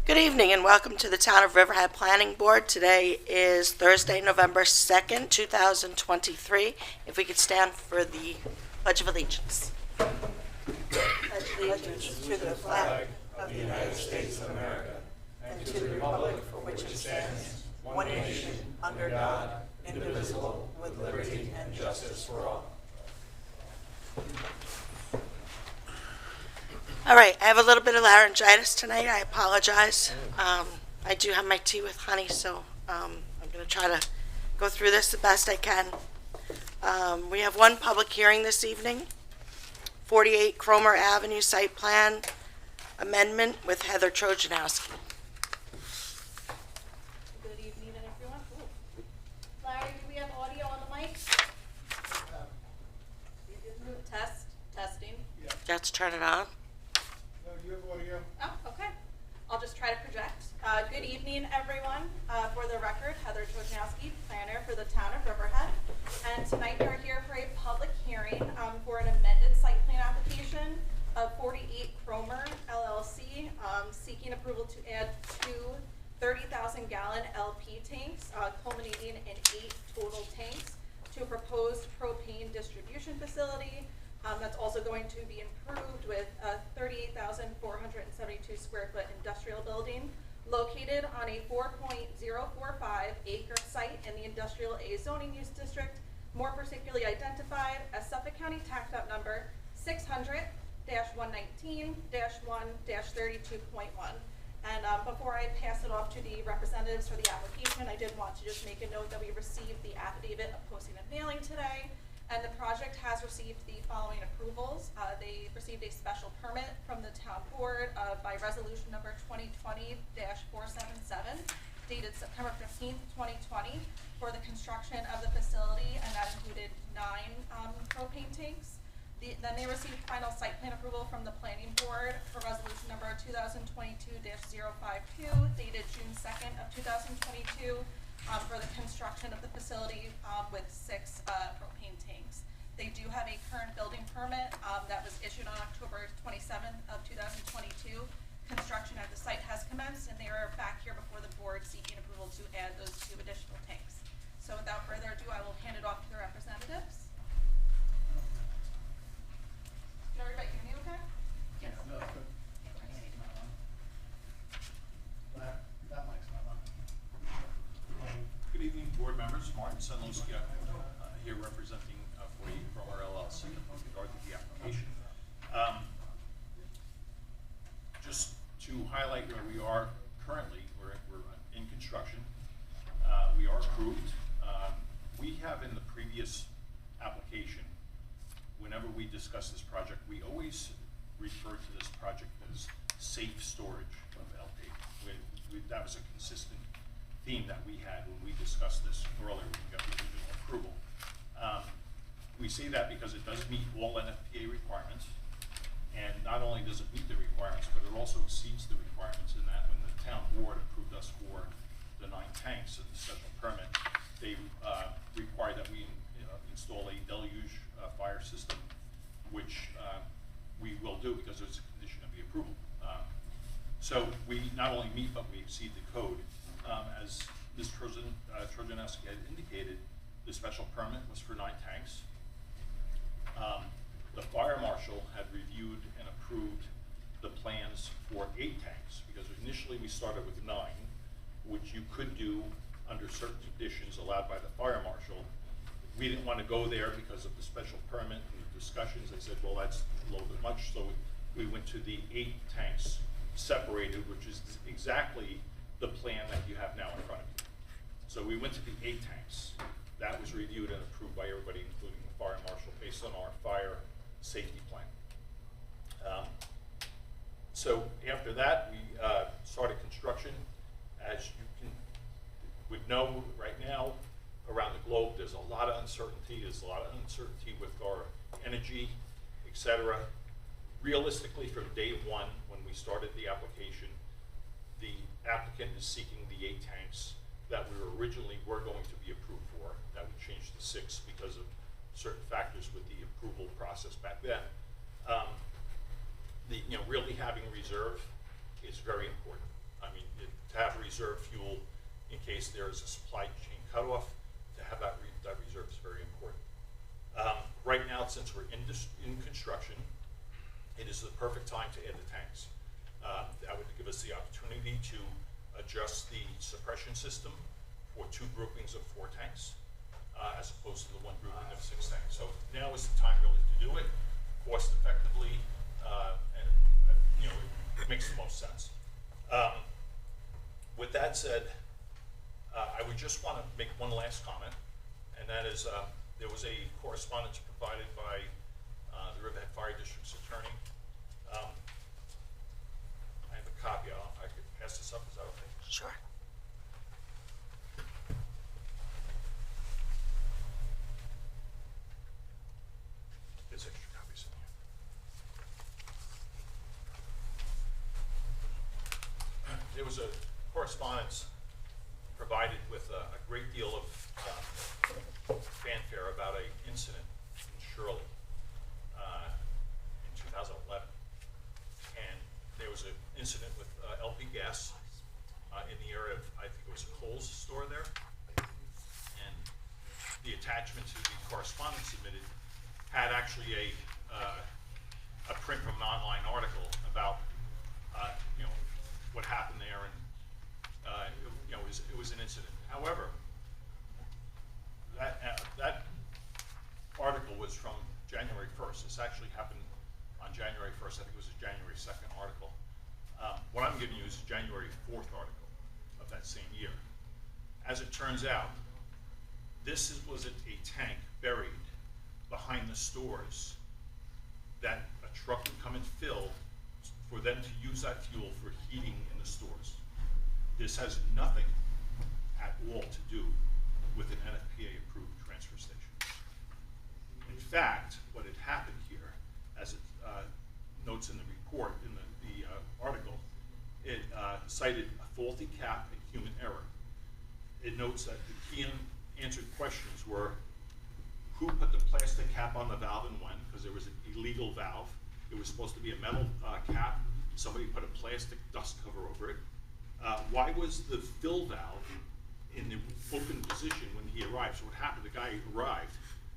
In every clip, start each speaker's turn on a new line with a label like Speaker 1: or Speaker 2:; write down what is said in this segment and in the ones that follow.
Speaker 1: Good evening and welcome to the Town of Riverhead Planning Board. Today is Thursday, November 2nd, 2023. If we could stand for the Pledge of Allegiance. Pledge allegiance to the flag of the United States of America and to the republic for which it stands, one nation, under God, indivisible, with liberty and justice for all. All right, I have a little bit of laryngitis tonight. I apologize. I do have my tea with honey, so I'm going to try to go through this the best I can. We have one public hearing this evening, 48 Cromer Avenue Site Plan Amendment with Heather Trojanowski.
Speaker 2: Good evening, everyone. Larry, do we have audio on the mic? Testing.
Speaker 1: Let's turn it on.
Speaker 3: No, you have audio.
Speaker 2: Oh, okay. I'll just try to project. Good evening, everyone. For the record, Heather Trojanowski, planner for the town of Riverhead. And tonight we're here for a public hearing for an amended site plan application of 48 Cromer LLC, seeking approval to add two 30,000-gallon LP tanks, culminating in 8 total tanks, to a proposed propane distribution facility. That's also going to be improved with a 38,472 square foot industrial building located on a 4.045 acre site in the Industrial A zoning use district, more particularly identified as Suffolk County Tax Map number 600-119-1-32.1. And before I pass it off to the representatives for the application, I did want to just make a note that we received the affidavit of posting and mailing today. And the project has received the following approvals. They received a special permit from the town board by resolution number 2020-477, dated September 15th, 2020, for the construction of the facility, and that included 9 propane tanks. Then they received final site plan approval from the planning board for resolution number 2022-052, dated June 2nd of 2022, for the construction of the facility with 6 propane tanks. They do have a current building permit that was issued on October 27th of 2022. Construction at the site has commenced, and they are back here before the board seeking approval to add those 2 additional tanks. So without further ado, I will hand it off to the representatives. Can everybody hear me okay?
Speaker 3: Yes. No, it's good. That mic's not on.
Speaker 4: Good evening, board members. Martin Senlowski, here representing 48 Cromer LLC with regard to the application. Just to highlight where we are currently, we're in construction. We are approved. We have in the previous application, whenever we discuss this project, we always refer to this project as safe storage of LP. That was a consistent theme that we had when we discussed this earlier when we got the original approval. We say that because it does meet all NFPA requirements, and not only does it meet the requirements, but it also exceeds the requirements in that when the town board approved us for the 9 tanks of the special permit, they required that we install a deluge fire system, which we will do because it's a condition of the approval. So we not only meet, but we exceed the code. As Ms. Trojanowski had indicated, the special permit was for 9 tanks. The fire marshal had reviewed and approved the plans for 8 tanks, because initially we started with 9, which you could do under certain conditions allowed by the fire marshal. We didn't want to go there because of the special permit and the discussions. They said, well, that's a little bit much, so we went to the 8 tanks separated, which is exactly the plan that you have now in front of you. So we went to the 8 tanks. That was reviewed and approved by everybody, including the fire marshal, based on our fire safety plan. So after that, we started construction. As you would know right now, around the globe, there's a lot of uncertainty. There's a lot of uncertainty with our energy, etc. Realistically, from day 1, when we started the application, the applicant is seeking the 8 tanks that we originally were going to be approved for. That we changed to 6 because of certain factors with the approval process back then. Really having reserve is very important. I mean, reserve fuel in case there is a supply chain cutoff. To have that reserve is very important. Right now, since we're in construction, it is the perfect time to add the tanks. That would give us the opportunity to adjust the suppression system for 2 groupings of 4 tanks, as opposed to the 1 grouping of 6 tanks. So now is the time really to do it, cost effectively, and it makes the most sense. With that said, I would just want to make one last comment, and that is there was a correspondence provided by the Riverhead Fire District's attorney. I have a copy. I could pass this up. Is that okay?
Speaker 1: Sure.
Speaker 4: There's extra copies in here. There was a correspondence provided with a great deal of fanfare about an incident in Shirley in 2011. And there was an incident with LP Gas in the area of, I think it was a Kohl's store there. And the attachment to the correspondence submitted had actually a print from an online article about what happened there, and it was an incident. However, that article was from January 1st. This actually happened on January 1st. I think it was a January 2nd article. What I'm giving you is a January 4th article of that same year. As it turns out, this was a tank buried behind the stores that a truck would come and fill for them to use that fuel for heating in the stores. This has nothing at all to do with an NFPA-approved transfer station. In fact, what had happened here, as it notes in the report, in the article, it cited a faulty cap and human error. It notes that the key unanswered questions were, who put the plastic cap on the valve and when, because there was an illegal valve. It was supposed to be a metal cap. Somebody put a plastic dust cover over it. Why was the fill valve in the open position when he arrived? So what happened, the guy arrived.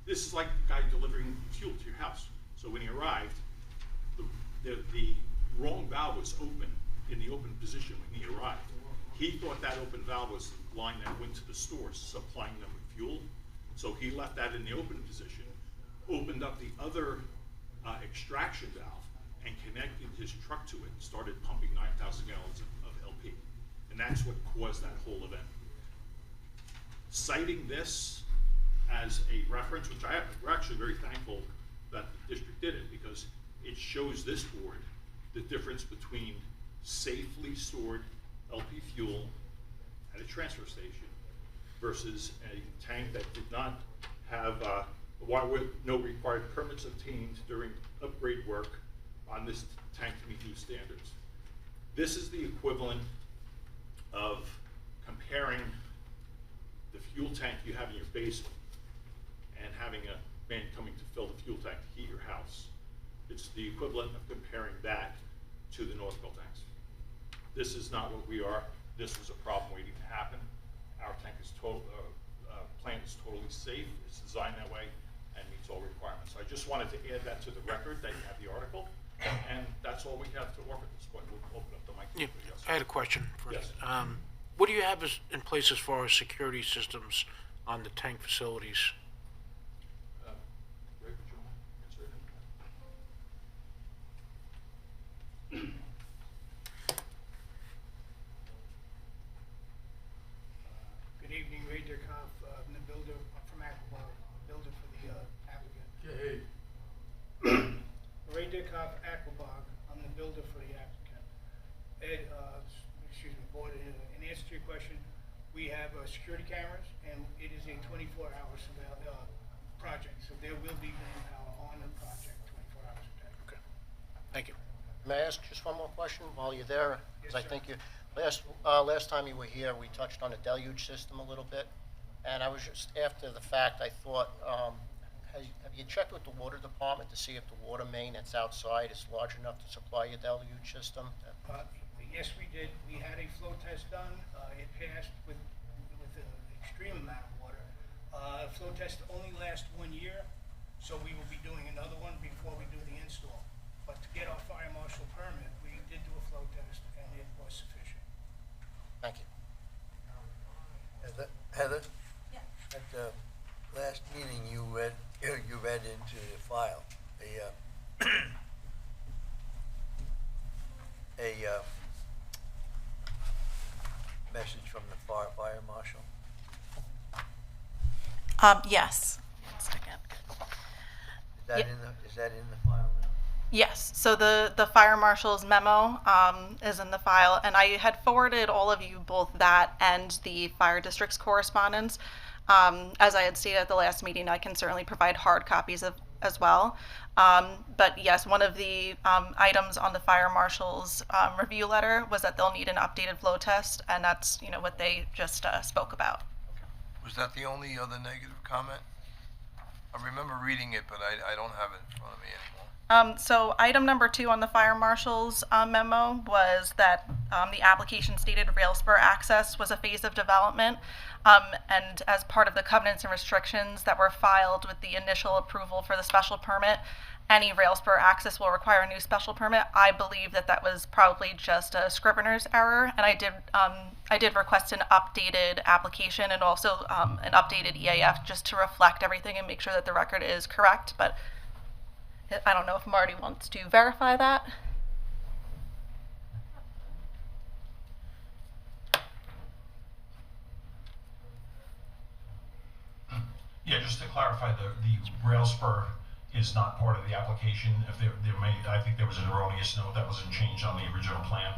Speaker 4: This is like the guy delivering fuel to your house. So when he arrived, the wrong valve was open in the open position when he arrived. He thought that open valve was the line that went to the stores, supplying them with fuel. So he left that in the open position, opened up the other extraction valve, and connected his truck to it and started pumping 9,000 gallons of LP. And that's what caused that whole event. Citing this as a reference, which we're actually very thankful that the district did it, because it shows this board the difference between safely stored LP fuel at a transfer station versus a tank that did not have, no required permits obtained during upgrade work on this tank to meet new standards. This is the equivalent of comparing the fuel tank you have in your basement and having a man coming to fill the fuel tank to heat your house. It's the equivalent of comparing that to the Northville tanks. This is not what we are. This was a problem waiting to happen. Our tank is plant is totally safe. It's designed that way and meets all requirements. So I just wanted to add that to the record, that you have the article, and that's all we have to offer at this point. We'll open up the mic.
Speaker 5: Yeah,
Speaker 4: Yes.
Speaker 5: I had a question for you.
Speaker 4: Yes.
Speaker 5: What do you have in place as far as security systems on the tank facilities?
Speaker 4: Ray, would you want to answer it?
Speaker 6: Good evening, Ray Dirkhoff, I'm the builder from Aquabar, builder for the applicant.
Speaker 3: Okay.
Speaker 6: Ray Dirkhoff, Aquabar, I'm the builder for the applicant. Ed, excuse me, board, in answer to your question, we have security cameras, and it is a 24-hour project, so there will be manpower on the project 24 hours a day.
Speaker 5: Okay, thank you.
Speaker 7: May I ask just one more question while you're there?
Speaker 6: Yes,
Speaker 7: Because I
Speaker 6: sir.
Speaker 7: think last time you were here, we touched on the deluge system a little bit. And I was just, after the fact, I thought, have you checked with the water department to see if the water main that's outside is large enough to supply your deluge system?
Speaker 6: Yes, we did. We had a flow test done. It passed with an extreme amount of water. Flow test only lasts 1 year, so we will be doing another one before we do the install. But to get our fire marshal permit, we did do a flow test, and it was sufficient.
Speaker 7: Thank you.
Speaker 8: Heather,
Speaker 2: Yeah.
Speaker 8: at the last meeting, you read into the file a message from the fire marshal.
Speaker 9: Yes. One second.
Speaker 8: Is that in the file now?
Speaker 9: Yes, so the fire marshal's memo is in the file, and I had forwarded all of you both that and the fire district's correspondence. As I had stated at the last meeting, I can certainly provide hard copies of as well. But yes, one of the items on the fire marshal's review letter was that they'll need an updated flow test, and that's what they just spoke about.
Speaker 10: Was that the only other negative comment? I remember reading it, but I don't have it in front of me anymore.
Speaker 9: So item number 2 on the fire marshal's memo was that the application stated rail spur access was a phase of development, and as part of the covenants and restrictions that were filed with the initial approval for the special permit, any rail spur access will require a new special permit. I believe that that was probably just a scrivener's error, and I did request an updated application and also an updated EAF just to reflect everything and make sure that the record is correct. But I don't know if Marty wants to verify that.
Speaker 4: Yeah, just to clarify, the rail spur is not part of the application. If there may, I think there was an erroneous note that wasn't changed on the original plan.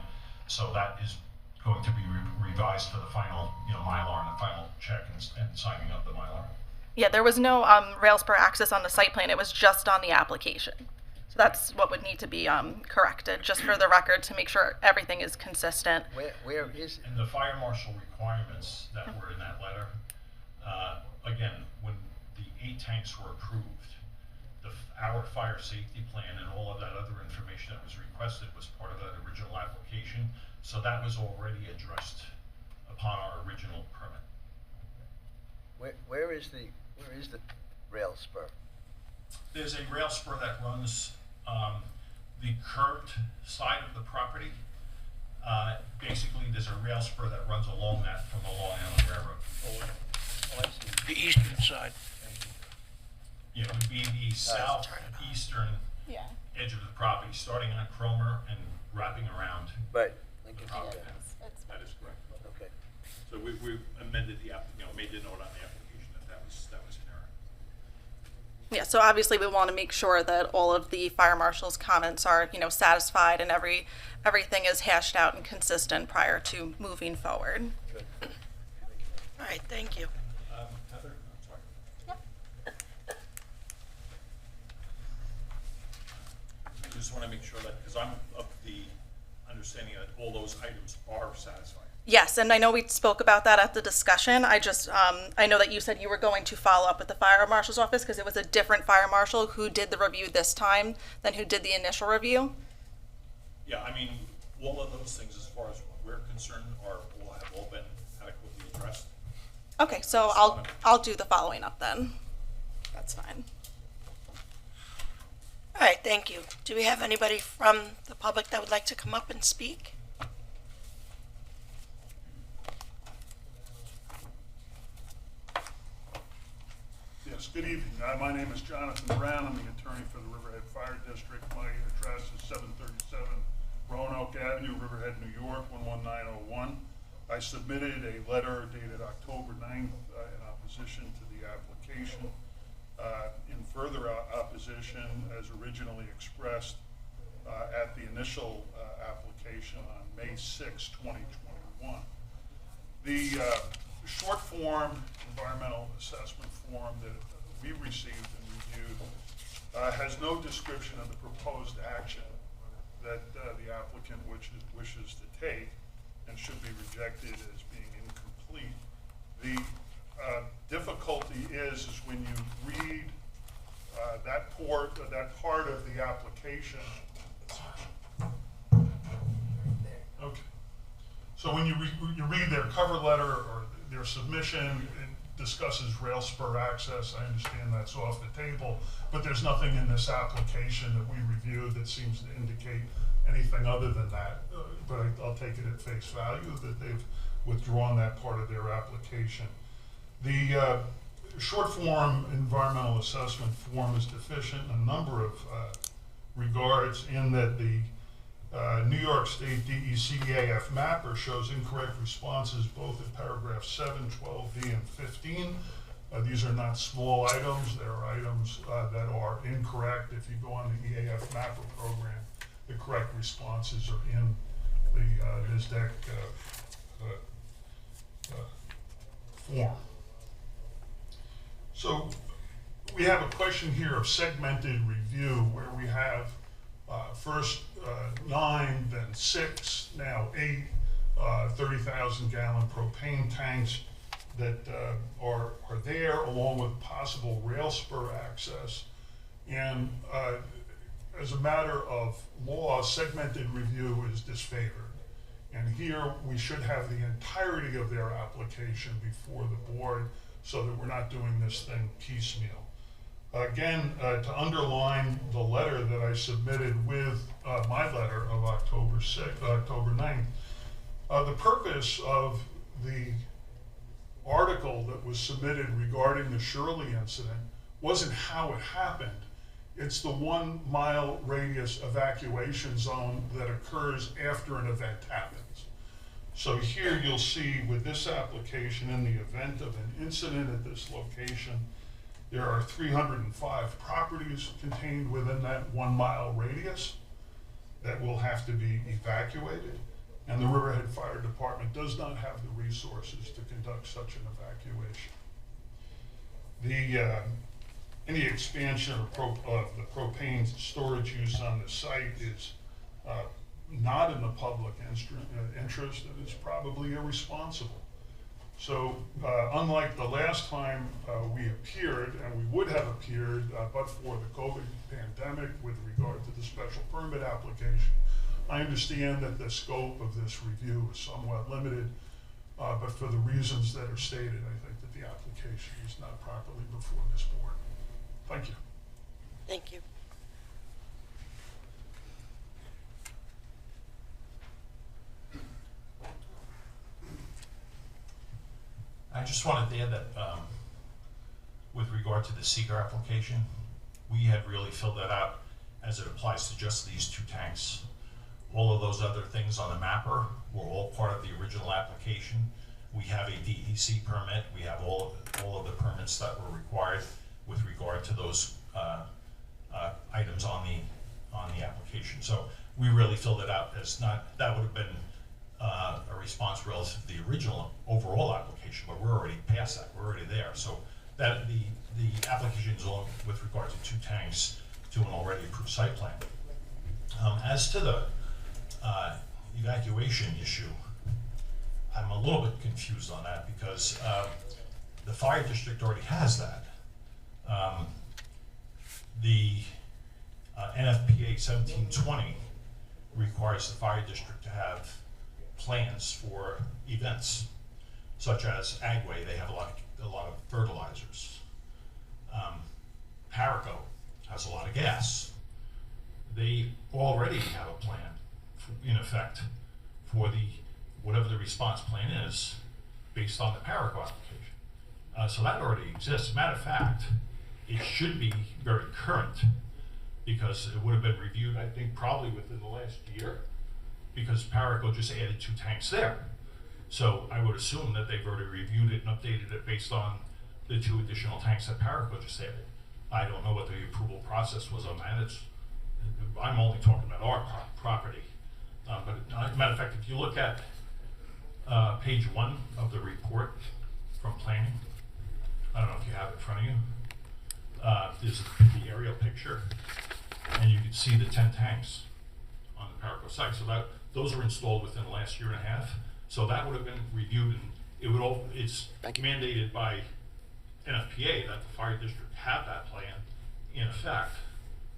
Speaker 4: So that is going to be revised for the final, Mylar and the final check and signing of the Mylar.
Speaker 9: Yeah, there was no rail spur access on the site plan. It was just on the application. So that's what would need to be corrected, just for the record, to make sure everything is consistent.
Speaker 8: Where is it?
Speaker 4: And the fire marshal requirements that were in that letter, again, when the 8 tanks were approved, our fire safety plan and all of that other information that was requested was part of that original application. So that was already addressed upon our original permit.
Speaker 8: Where is the rail spur?
Speaker 4: There's a rail spur that runs the curved side of the property. Basically, there's a rail spur that runs along that from the Long Island Railroad.
Speaker 8: Oh, I see.
Speaker 5: The eastern side.
Speaker 4: It would be the southeastern
Speaker 9: Yeah.
Speaker 4: edge of the property, starting on Cromer and wrapping around
Speaker 8: Right.
Speaker 4: the property. That is correct.
Speaker 8: Okay.
Speaker 4: So we amended made the note on the application that was an error.
Speaker 9: Yeah, so obviously we want to make sure that all of the fire marshal's comments are, satisfied and everything is hashed out and consistent prior to moving forward.
Speaker 8: Good.
Speaker 1: All right, thank you.
Speaker 4: Heather, I'm sorry. I just want to make sure that, because I'm of the understanding that all those items are satisfied.
Speaker 9: Yes, and I know we spoke about that at the discussion. I just, I know that you said you were going to follow up with the fire marshal's office because it was a different fire marshal who did the review this time than who did the initial review.
Speaker 4: Yeah, I mean, all of those things, as far as we're concerned, have all been adequately addressed.
Speaker 9: Okay, so I'll do the following up then. That's fine.
Speaker 1: All right, thank you. Do we have anybody from the public that would like to come up and speak?
Speaker 3: Yes, good evening. My name is Jonathan Brown. I'm the attorney for the Riverhead Fire District. My address is 737 Roanoke Avenue, Riverhead, New York, 11901. I submitted a letter dated October 9th in opposition to the application. In further opposition, as originally expressed at the initial application on May 6, 2021. The short form environmental assessment form that we received and reviewed has no description of the proposed action that the applicant wishes to take and should be rejected as being incomplete. The difficulty is when you read that part of the application. Okay. So when you read their cover letter or their submission, it discusses rail spur access. I understand that's off the table, but there's nothing in this application that we reviewed that seems to indicate anything other than that. But I'll take it at face value that they've withdrawn that part of their application. The short form environmental assessment form is deficient in a number of regards, in that the New York State DECAF mapper shows incorrect responses both in paragraph 7, 12B, and 15. These are not small items. They're items that are incorrect. If you go on the EAF mapper program, the correct responses are in the NISDEC form. So we have a question here of segmented review, where we have first 9, then 6, now 8 30,000 gallon propane tanks that are there, along with possible rail spur access. And as a matter of law, segmented review is disfavored. And here we should have the entirety of their application before the board, so that we're not doing this thing piecemeal. Again, to underline the letter that I submitted with my letter of October 9th, the purpose of the article that was submitted regarding the Shirley incident wasn't how it happened. It's the 1 mile radius evacuation zone that occurs after an event happens. So here you'll see with this application, in the event of an incident at this location, there are 305 properties contained within that 1 mile radius that will have to be evacuated. And the Riverhead Fire Department does not have the resources to conduct such an evacuation. Any expansion of the propane storage use on the site is not in the public interest, and it's probably irresponsible. So unlike the last time we appeared, and we would have appeared but for the COVID pandemic with regard to the special permit application, I understand that the scope of this review is somewhat limited, but for the reasons that are stated, I think that the application is not properly before this board. Thank you.
Speaker 1: Thank you.
Speaker 4: I just wanted to add that with regard to the seeker application, we had really filled that out as it applies to just these 2 tanks. All of those other things on the mapper were all part of the original application. We have a DEC permit. We have all of the permits that were required with regard to those items on the application. So we really filled it out as not, that would have been a response relative to the original overall application, but we're already past that. We're already there. So that the application is all with regard to 2 tanks to an already approved site plan. As to the evacuation issue, I'm a little bit confused on that because the fire district already has that. The NFPA 1720 requires the fire district to have plans for events, such as Agway. They have a lot of fertilizers. Paraco has a lot of gas. They already have a plan, in effect, for whatever the response plan is, based on the Paraco application. So that already exists. Matter of fact, it should be very current, because it would have been reviewed, I think, probably within the last year, because Paraco just added 2 tanks there. So I would assume that they've already reviewed it and updated it based on the 2 additional tanks that Paraco just added. I don't know what the approval process was on that. I'm only talking about our property. But matter of fact, if you look at page 1 of the report from planning, I don't know if you have it in front of you. There's the aerial picture, and you can see the 10 tanks on the Paraco site. So those were installed within the last year and a half. So that would have been reviewed, and it's mandated by NFPA that the fire district have that plan in effect,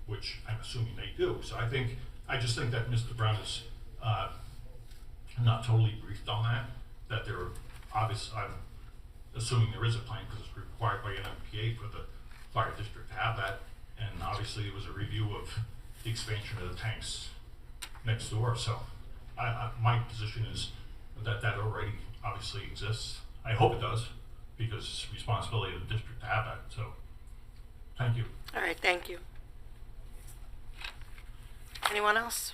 Speaker 4: which I'm assuming they do. So I just think that Mr. Brown is not totally briefed on that there are I'm assuming there is a plan because it's required by NFPA for the fire district to have that. And obviously it was a review of the expansion of the tanks next door. So my position is that already obviously exists. I hope it does because it's responsibility of the district to have that. So thank you.
Speaker 1: All right, thank you. Anyone else?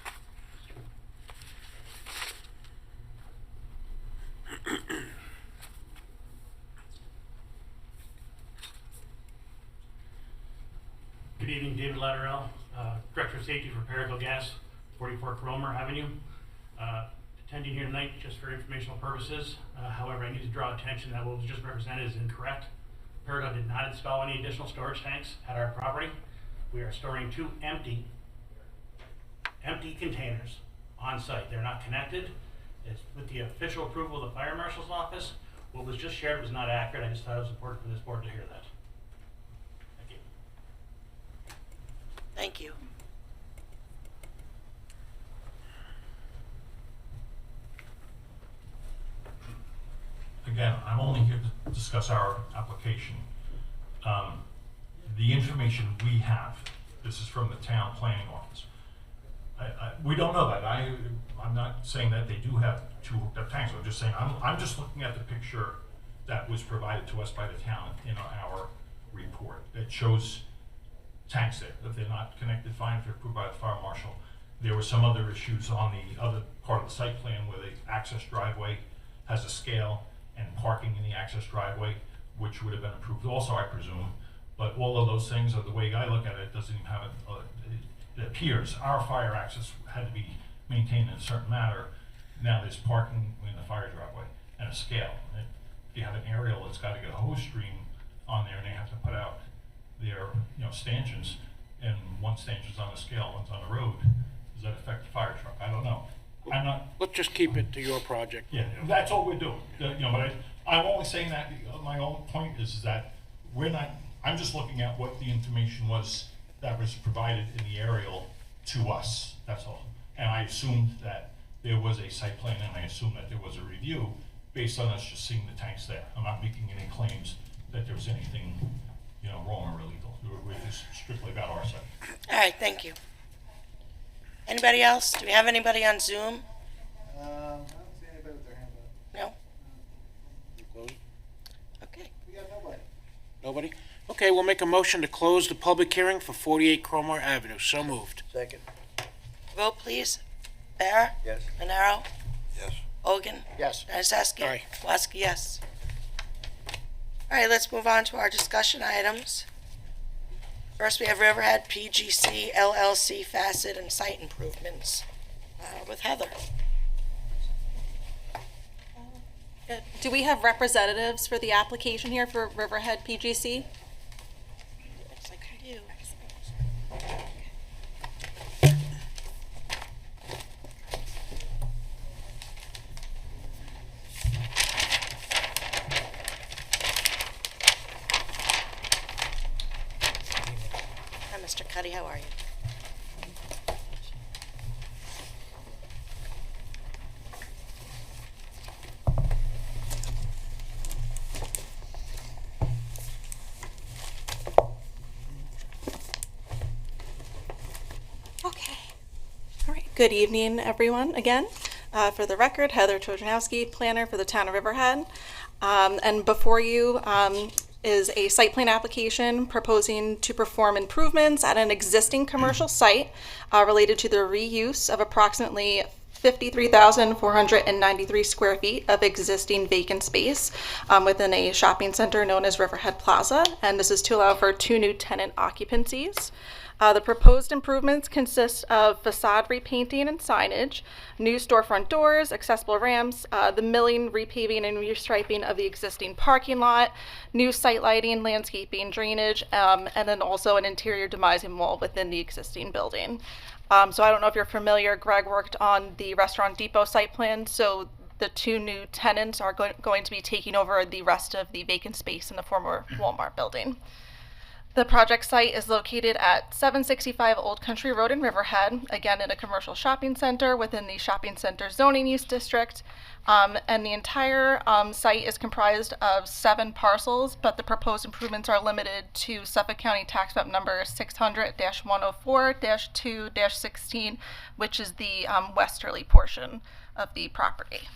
Speaker 11: Good evening, David Latterell, Director of Safety for Parago Gas, 44 Cromer Avenue. Attending here tonight just for informational purposes. However, I need to draw attention that what was just represented is incorrect. Parago did not install any additional storage tanks at our property. We are storing 2 empty containers on site. They're not connected. It's with the official approval of the Fire Marshal's office. What was just shared was not accurate. I just thought it was important for this board to hear that. Thank you.
Speaker 1: Thank you.
Speaker 4: Again, I'm only here to discuss our application. The information we have, this is from the town planning office. We don't know that. I'm not saying that they do have 2 hooked up tanks. I'm just saying, I'm just looking at the picture that was provided to us by the town in our report. It shows tanks there. If they're not connected, fine. If they're approved by the fire marshal. There were some other issues on the other part of the site plan where the access driveway has a scale and parking in the access driveway, which would have been approved also, I presume. But all of those things, or the way I look at it, doesn't even have it appears our fire access had to be maintained in a certain manner. Now there's parking in the fire driveway and a scale. And if you have an aerial that's got to get a hose stream on there and they have to put out their stanchions, and one stanchion's on the scale, one's on the road, does that affect the fire truck? I don't know. I'm not.
Speaker 5: Let's just keep it to your project.
Speaker 4: Yeah, that's all we're doing. But I'm only saying that, my own point is that we're not, I'm just looking at what the information was that was provided in the aerial to us, that's all. And I assumed that there was a site plan and I assumed that there was a review based on us just seeing the tanks there. I'm not making any claims that there was anything, wrong or illegal. We're just strictly about our site.
Speaker 1: All right, thank you. Anybody else? Do we have anybody on Zoom?
Speaker 6: I don't see anybody with their hand up.
Speaker 1: No? Okay.
Speaker 6: We got nobody.
Speaker 5: Nobody? Okay, we'll make a motion to close the public hearing for 48 Cromer Avenue. So moved.
Speaker 8: Second?
Speaker 1: Vote, please. Bear?
Speaker 8: Yes.
Speaker 1: Monero?
Speaker 8: Yes.
Speaker 1: Hogan?
Speaker 7: Yes.
Speaker 1: Dennisesky?
Speaker 5: Aye.
Speaker 1: Woski, yes. All right, let's move on to our discussion items. First, we have Riverhead PGC LLC facet and site improvements with Heather.
Speaker 2: Do we have representatives for the application here for Riverhead PGC?
Speaker 1: Looks like we do. Hi, Mr. Cuddy, how are you?
Speaker 2: Okay. All right. Good evening, everyone, again. For the record, Heather Trojanowski, planner for the town of Riverhead. And before you is a site plan application proposing to perform improvements at an existing commercial site related to the reuse of approximately 53,493 square feet of existing vacant space within a shopping center known as Riverhead Plaza. And this is to allow for 2 new tenant occupancies. The proposed improvements consist of facade repainting and signage, new storefront doors, accessible ramps, the milling, repaving, and restriping of the existing parking lot, new site lighting, landscaping, drainage, and then also an interior demising wall within the existing building. So I don't know if you're familiar, Greg worked on the Restaurant Depot site plan, so the 2 new tenants are going to be taking over the rest of the vacant space in the former Walmart building.
Speaker 9: The project site is located at 765 Old Country Road in Riverhead, again in a commercial shopping center within the shopping center zoning use district. And the entire site is comprised of 7 parcels, but the proposed improvements are limited to Suffolk County Tax Map number 600-104-2-16, which is the westerly portion of the property.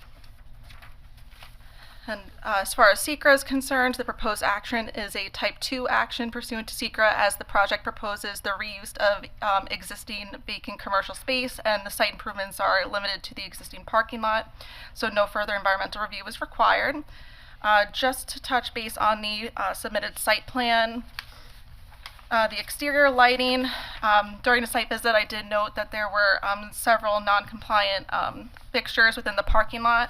Speaker 9: And as far as SECRA is concerned, the proposed action is a Type 2 action pursuant to SECRA, as the project proposes the reuse of existing vacant commercial space, and the site improvements are limited to the existing parking lot, so no further environmental review is required. Just to touch base on the submitted site plan, the exterior lighting, during the site visit, I did note that there were several non-compliant fixtures within the parking lot.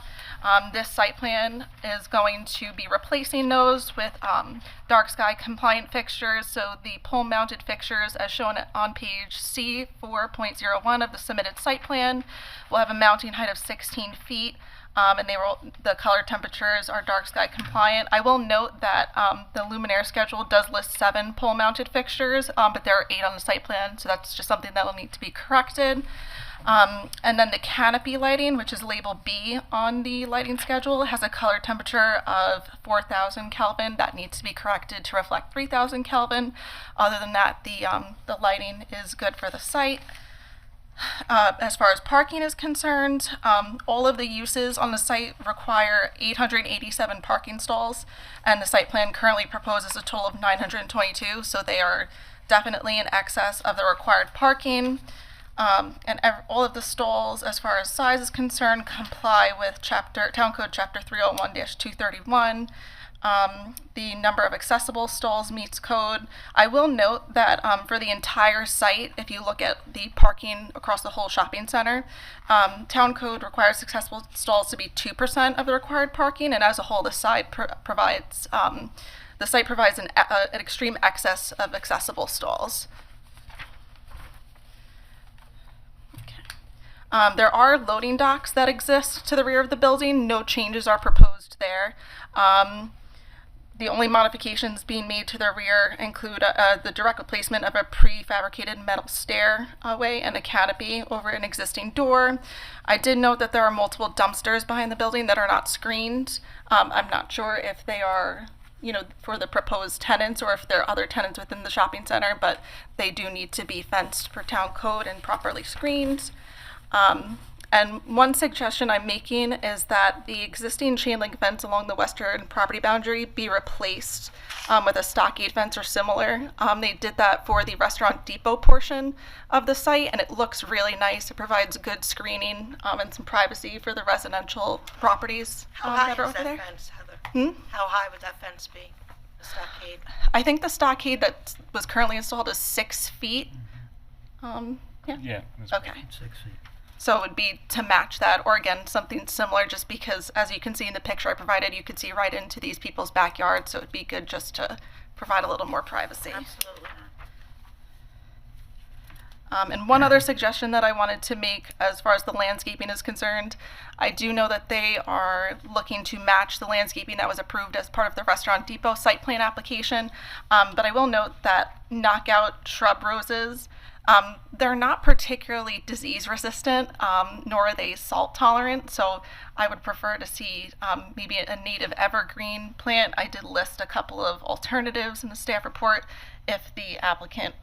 Speaker 9: This site plan is going to be replacing those with dark sky compliant fixtures. So the pole mounted fixtures, as shown on page C 4.01 of the submitted site plan, will have a mounting height of 16 feet. And the color temperatures are dark sky compliant. I will note that the luminaire schedule does list 7 pole mounted fixtures, but there are 8 on the site plan, so that's just something that will need to be corrected. And then the canopy lighting, which is label B on the lighting schedule, has a color temperature of 4,000 Kelvin. That needs to be corrected to reflect 3,000 Kelvin. Other than that, the lighting is good for the site. As far as parking is concerned, all of the uses on the site require 887 parking stalls, and the site plan currently proposes a total of 922, so they are definitely in excess of the required parking. And all of the stalls, as far as size is concerned, comply with Town Code Chapter 301-231. The number of accessible stalls meets code. I will note that for the entire site, if you look at the parking across the whole shopping center, Town Code requires accessible stalls to be 2% of the required parking, and as a whole, the site provides an extreme excess of accessible stalls. There are loading docks that exist to the rear of the building. No changes are proposed there. The only modifications being made to the rear include the direct replacement of a prefabricated metal stairway and a canopy over an existing door. I did note that there are multiple dumpsters behind the building that are not screened. I'm not sure if they are, for the proposed tenants or if there are other tenants within the shopping center, but they do need to be fenced per town code and properly screened. And one suggestion I'm making is that the existing chain link fence along the western property boundary be replaced with a stockade fence or similar. They did that for the Restaurant Depot portion of the site, and it looks really nice. It provides good screening and some privacy for the residential properties
Speaker 1: How high
Speaker 9: that are
Speaker 1: is
Speaker 9: over
Speaker 1: that
Speaker 9: there.
Speaker 1: fence, Heather?
Speaker 9: Hmm?
Speaker 1: How high would that fence be, the stockade?
Speaker 9: I think the stockade that was currently installed is 6 feet. Yeah. Okay.
Speaker 8: 6 feet.
Speaker 9: So it would be to match that, or again, something similar, just because, as you can see in the picture I provided, you could see right into these people's backyards, so it'd be good just to provide a little more privacy.
Speaker 1: Absolutely.
Speaker 9: And one other suggestion that I wanted to make as far as the landscaping is concerned, I do know that they are looking to match the landscaping that was approved as part of the Restaurant Depot site plan application, but I will note that knockout shrub roses, they're not particularly disease resistant, nor are they salt tolerant, so I would prefer to see maybe a native evergreen plant. I did list a couple of alternatives in the staff report. If the applicant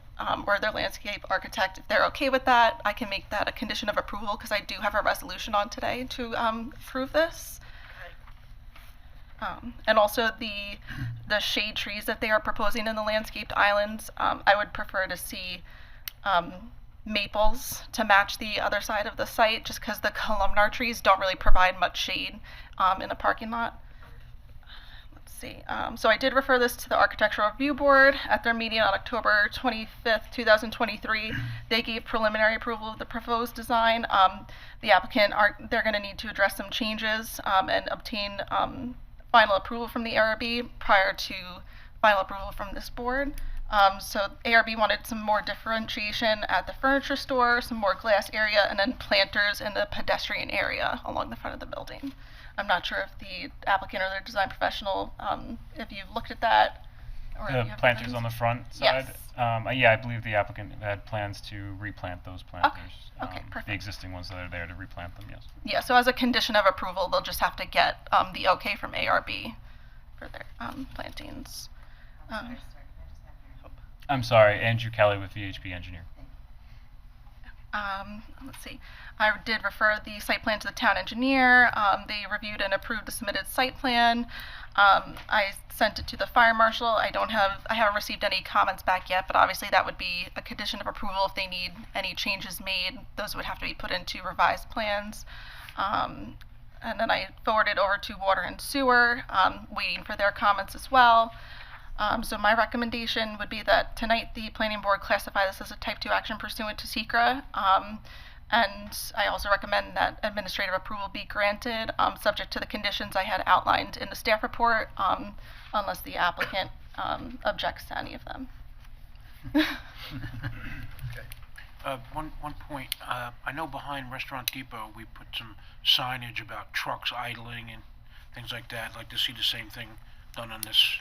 Speaker 9: or their landscape architect, if they're okay with that, I can make that a condition of approval, because I do have a resolution on today to approve this. And also the shade trees that they are proposing in the landscaped islands, I would prefer to see maples to match the other side of the site, just because the columnar trees don't really provide much shade in a parking lot. Let's see. So I did refer this to the Architectural Review Board at their meeting on October 25th, 2023. They gave preliminary approval of the proposed design. The applicant, they're going to need to address some changes and obtain final approval from the ARB prior to final approval from this board. So ARB wanted some more differentiation at the furniture store, some more glass area, and then planters in the pedestrian area along the front of the building. I'm not sure if the applicant or their design professional, if you've looked at that. Or
Speaker 12: The
Speaker 9: you have
Speaker 12: planters
Speaker 9: plans?
Speaker 12: on the front
Speaker 9: Yes.
Speaker 12: side? Yeah, I believe the applicant had plans to replant those planters.
Speaker 9: Okay, perfect.
Speaker 12: The existing ones that are there to replant them, yes.
Speaker 9: Yeah, so as a condition of approval, they'll just have to get the okay from ARB for their plantings.
Speaker 12: I'm sorry, Andrew Kelly with VHB Engineer.
Speaker 9: Let's see. I did refer the site plan to the town engineer. They reviewed and approved the submitted site plan. I sent it to the fire marshal. I haven't received any comments back yet, but obviously that would be a condition of approval. If they need any changes made, those would have to be put into revised plans. And then I forwarded over to water and sewer, waiting for their comments as well. So my recommendation would be that tonight the planning board classify this as a type 2 action pursuant to SECRA. And I also recommend that administrative approval be granted, subject to the conditions I had outlined in the staff report, unless the applicant objects to any of them.
Speaker 5: One point, I know behind Restaurant Depot, we put some signage about trucks idling and things like that. I'd like to see the same thing done on this.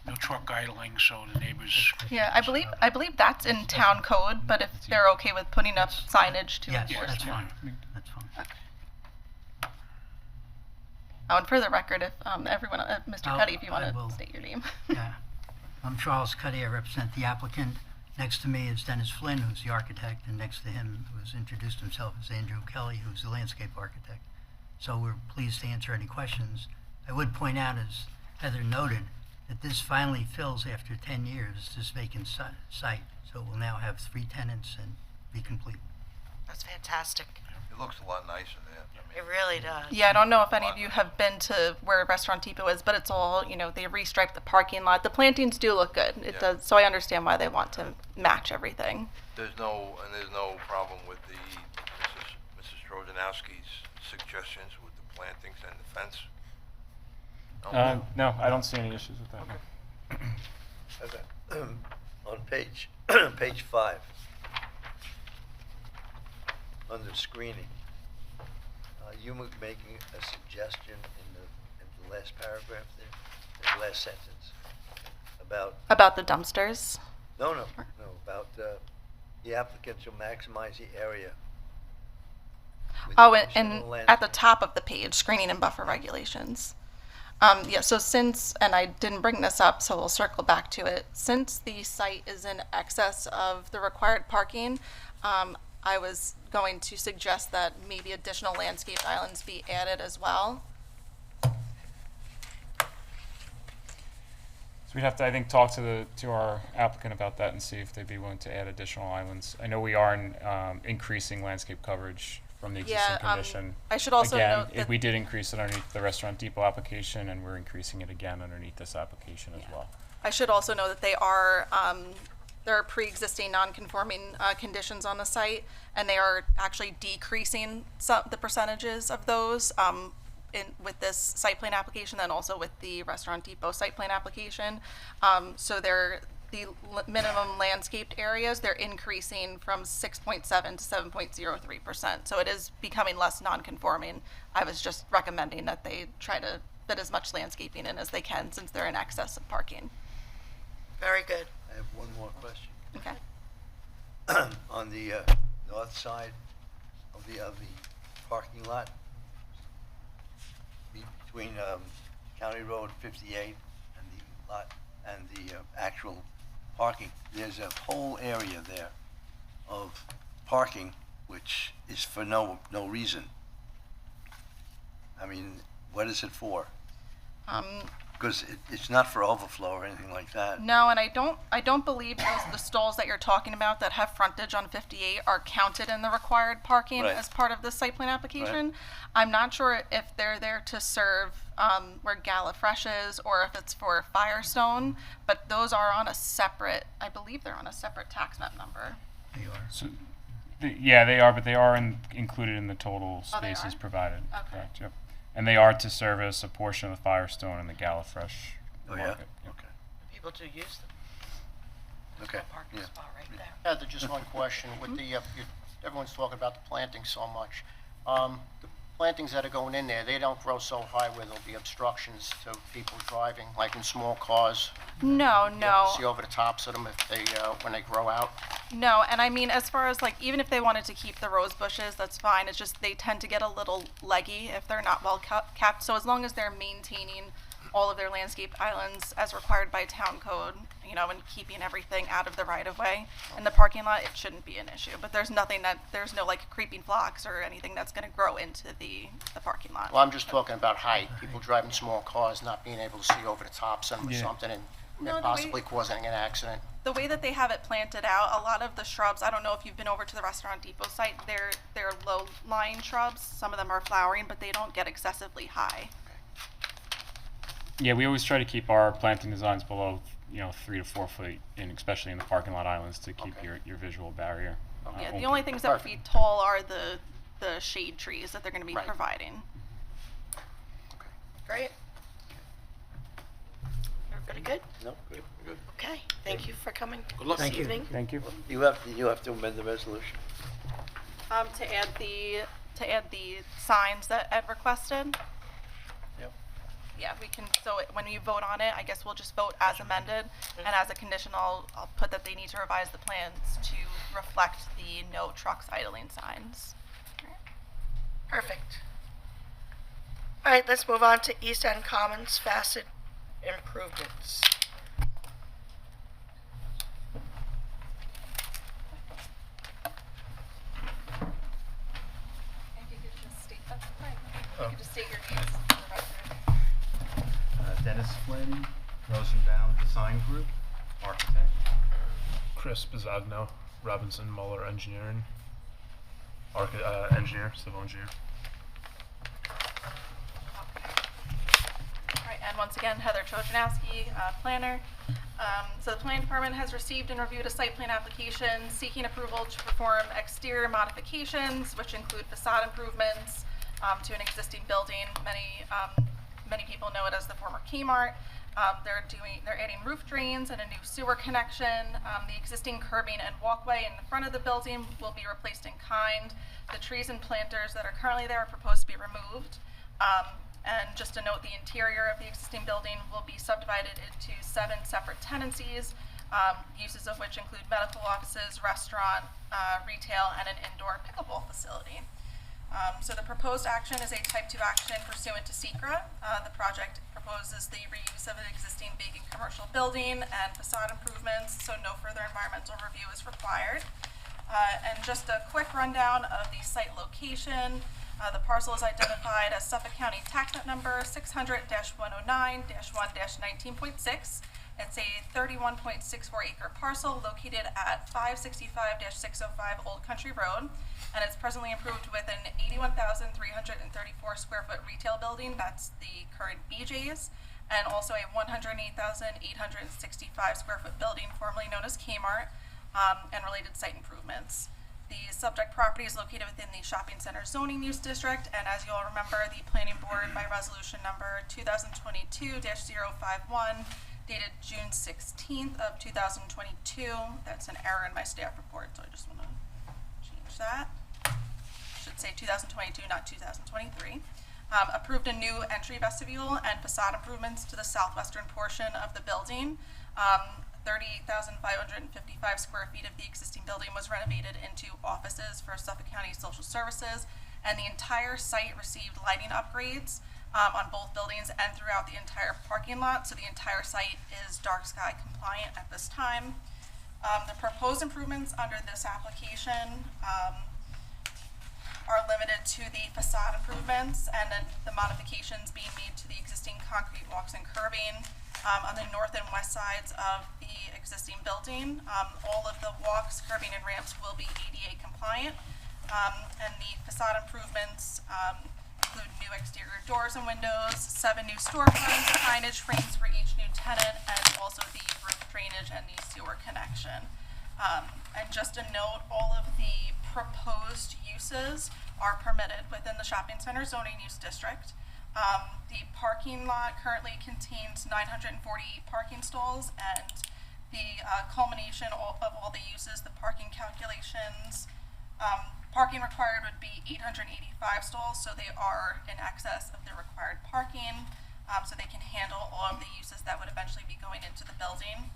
Speaker 5: No truck idling, so the neighbors.
Speaker 9: Yeah, I believe that's in town code, but if they're okay with putting up signage to
Speaker 13: Yes,
Speaker 9: enforce
Speaker 13: that's
Speaker 9: it.
Speaker 13: fine. That's fine.
Speaker 9: Oh, and for the record, if everyone, Mr.
Speaker 13: Oh,
Speaker 9: Cuddy, if you
Speaker 13: I
Speaker 9: want
Speaker 13: will.
Speaker 9: to state your name.
Speaker 13: Yeah. I'm Charles Cuddy. I represent the applicant. Next to me is Dennis Flynn, who's the architect, and next to him, who's introduced himself, is Andrew Kelly, who's the landscape architect. So we're pleased to answer any questions. I would point out, as Heather noted, that this finally fills after 10 years, this vacant site. So we'll now have 3 tenants and be complete.
Speaker 1: That's fantastic.
Speaker 10: It looks a lot nicer there. I
Speaker 1: It
Speaker 10: mean,
Speaker 1: really does.
Speaker 9: Yeah, I don't know if any of you have been to where Restaurant Depot is, but it's all, they restriped the parking lot. The plantings do look good. It
Speaker 10: Yeah.
Speaker 9: does, so I understand why they want to match everything.
Speaker 10: there's no problem with the Mrs. Strojanowski's suggestions with the plantings and the fence?
Speaker 12: No, I don't see any issues with that. no.
Speaker 8: Okay. On page, page 5, under screening, you were making a suggestion in the last paragraph there, in the last sentence,
Speaker 9: About the dumpsters.
Speaker 8: no, about the applicant shall maximize the area. with
Speaker 9: Oh,
Speaker 8: additional
Speaker 9: and at the
Speaker 8: landscape.
Speaker 9: top of the page, screening and buffer regulations. Yeah, so since, and I didn't bring this up, so we'll circle back to it. Since the site is in excess of the required parking, I was going to suggest that maybe additional landscape islands be added as well.
Speaker 12: So we'd have to, I think, talk to our applicant about that and see if they'd be willing to add additional islands. I know we are increasing landscape coverage from the existing
Speaker 9: Yeah,
Speaker 12: condition.
Speaker 9: I should also
Speaker 12: Again,
Speaker 9: note that-
Speaker 12: we did increase it underneath the Restaurant Depot application, and we're increasing it again underneath this application as well.
Speaker 9: I should also know that there are pre-existing non-conforming conditions on the site, and they are actually decreasing the percentages of those with this site plan application, and also with the Restaurant Depot site plan application. So the minimum landscaped areas, they're increasing from 6.7 to 7.03%. So it is becoming less non-conforming. I was just recommending that they try to fit as much landscaping in as they can, since they're in excess of parking.
Speaker 1: Very good.
Speaker 8: I have one more question.
Speaker 9: Okay.
Speaker 8: On the north side of the parking lot, between County Road 58 and the lot and the actual parking, there's a whole area there of parking which is for no reason. I mean, what is it for? Because it's not for overflow or anything like that.
Speaker 9: No, and I don't believe the stalls that you're talking about that have frontage on 58 are counted in the required parking
Speaker 8: Right.
Speaker 9: as part of the site plan application.
Speaker 8: Right.
Speaker 9: I'm not sure if they're there to serve where Gala Fresh is, or if it's for Firestone, but those are on a separate, I believe they're on a separate tax map number.
Speaker 13: They are.
Speaker 12: So, yeah, they are, but they are included in the total
Speaker 9: Oh, they
Speaker 12: spaces
Speaker 9: are?
Speaker 12: provided.
Speaker 9: Okay.
Speaker 12: Correct. Yep. And they are to service a portion of the Firestone and the Galafresh
Speaker 8: Oh, yeah?
Speaker 12: market. Yep.
Speaker 8: Okay.
Speaker 1: People do use them.
Speaker 8: Okay.
Speaker 1: Parking
Speaker 8: Yeah.
Speaker 1: spot right there.
Speaker 7: Heather, just one question. With the, everyone's talking about the planting so much. plantings that are going in there, they don't grow so high where there'll be obstructions to people driving, like in small cars?
Speaker 9: No,
Speaker 7: You
Speaker 9: no.
Speaker 7: see over the tops of them if they, when they grow out?
Speaker 9: No, and I mean, as far as like, even if they wanted to keep the rose bushes, that's fine. It's just they tend to get a little leggy if they're not well kept. So as long as they're maintaining all of their landscape islands as required by town code, you know, and keeping everything out of the right of way in the parking lot, it shouldn't be an issue. But there's no like creeping phlox or anything that's going to grow into the parking lot.
Speaker 7: Well, I'm just talking about height, people driving small cars, not being able to see over the tops of them or
Speaker 12: Yeah.
Speaker 7: something, and
Speaker 9: No, the
Speaker 7: possibly
Speaker 9: way-
Speaker 7: causing an accident.
Speaker 9: The way that they have it planted out, a lot of the shrubs, I don't know if you've been over to the Restaurant Depot site, they're low-lying shrubs. Some of them are flowering, but they don't get excessively high.
Speaker 12: Yeah, we always try to keep our planting designs below, 3 to 4 feet, and especially in the parking lot islands to keep
Speaker 7: Okay.
Speaker 12: your visual barrier.
Speaker 9: Yeah, the
Speaker 12: open.
Speaker 9: only things that would be tall are the shade trees that they're going to be
Speaker 7: Right.
Speaker 9: providing.
Speaker 1: Great. Everybody good?
Speaker 8: No, good, good.
Speaker 1: Okay, thank you for coming
Speaker 8: Good luck.
Speaker 1: this
Speaker 13: Thank you.
Speaker 1: evening.
Speaker 12: Thank you.
Speaker 8: You have to amend the resolution.
Speaker 9: To add the signs that Ed requested.
Speaker 8: Yep.
Speaker 9: Yeah, we can, so when you vote on it, I guess we'll just vote as amended, and as a condition, I'll put that they need to revise the plans to reflect the no trucks idling signs.
Speaker 1: Perfect. All right, let's move on to East End Commons facet improvements.
Speaker 9: If you could just state, that's fine. If you could just state your names for the record.
Speaker 14: Dennis Flynn, Rosenbaum Design Group, architect.
Speaker 15: Chris Bizagno, Robinson Muller Engineering, engineer, civil engineer.
Speaker 9: All right, and once again, Heather Trojanowski, planner. So the planning department has received and reviewed a site plan application seeking approval to perform exterior modifications, which include facade improvements to an existing building. Many people know it as the former Kmart. They're adding roof drains and a new sewer connection. The existing curbing and walkway in the front of the building will be replaced in kind. The trees and planters that are currently there are proposed to be removed. And just to note, the interior of the existing building will be subdivided into 7 separate tenancies, uses of which include medical offices, restaurant, retail, and an indoor pickleball facility. So the proposed action is a type 2 action pursuant to SECRA. The project proposes the reuse of an existing vacant commercial building and facade improvements, so no further environmental review is required. And just a quick rundown of the site location. The parcel is identified as Suffolk County Tax Map Number 600-109-1-19.6. It's a 31.64 acre parcel located at 565-605 Old Country Road, and it's presently improved with an 81,334 square foot retail building, that's the current BJ's, and also a 108,865 square foot building formerly known as Kmart, and related site improvements. The subject property is located within the shopping center zoning use district, and as you all remember, the planning board by resolution number 2022-051 dated June 16th of 2022. That's an error in my staff report, so I just want to change that. Should say 2022, not 2023. Approved a new entry vestibule and facade improvements to the southwestern portion of the building. 38,555 square feet of the existing building was renovated into offices for Suffolk County Social Services, and the entire site received lighting upgrades on both buildings and throughout the entire parking lot, so the entire site is dark sky compliant at this time. The proposed improvements under this application are limited to the facade improvements and then the modifications being made to the existing concrete walks and curbing on the north and west sides of the existing building. All of the walks, curbing, and ramps will be ADA compliant, and the facade improvements include new exterior doors and windows, 7 new storefronts, signage frames for each new tenant, and also the roof drainage and the sewer connection. And just a note, all of the proposed uses are permitted within the shopping center zoning use district. The parking lot currently contains 948 parking stalls, and the culmination of all the uses, the parking calculations, parking required would be 885 stalls, so they are in excess of their required parking, so they can handle all of the uses that would eventually be going into the building.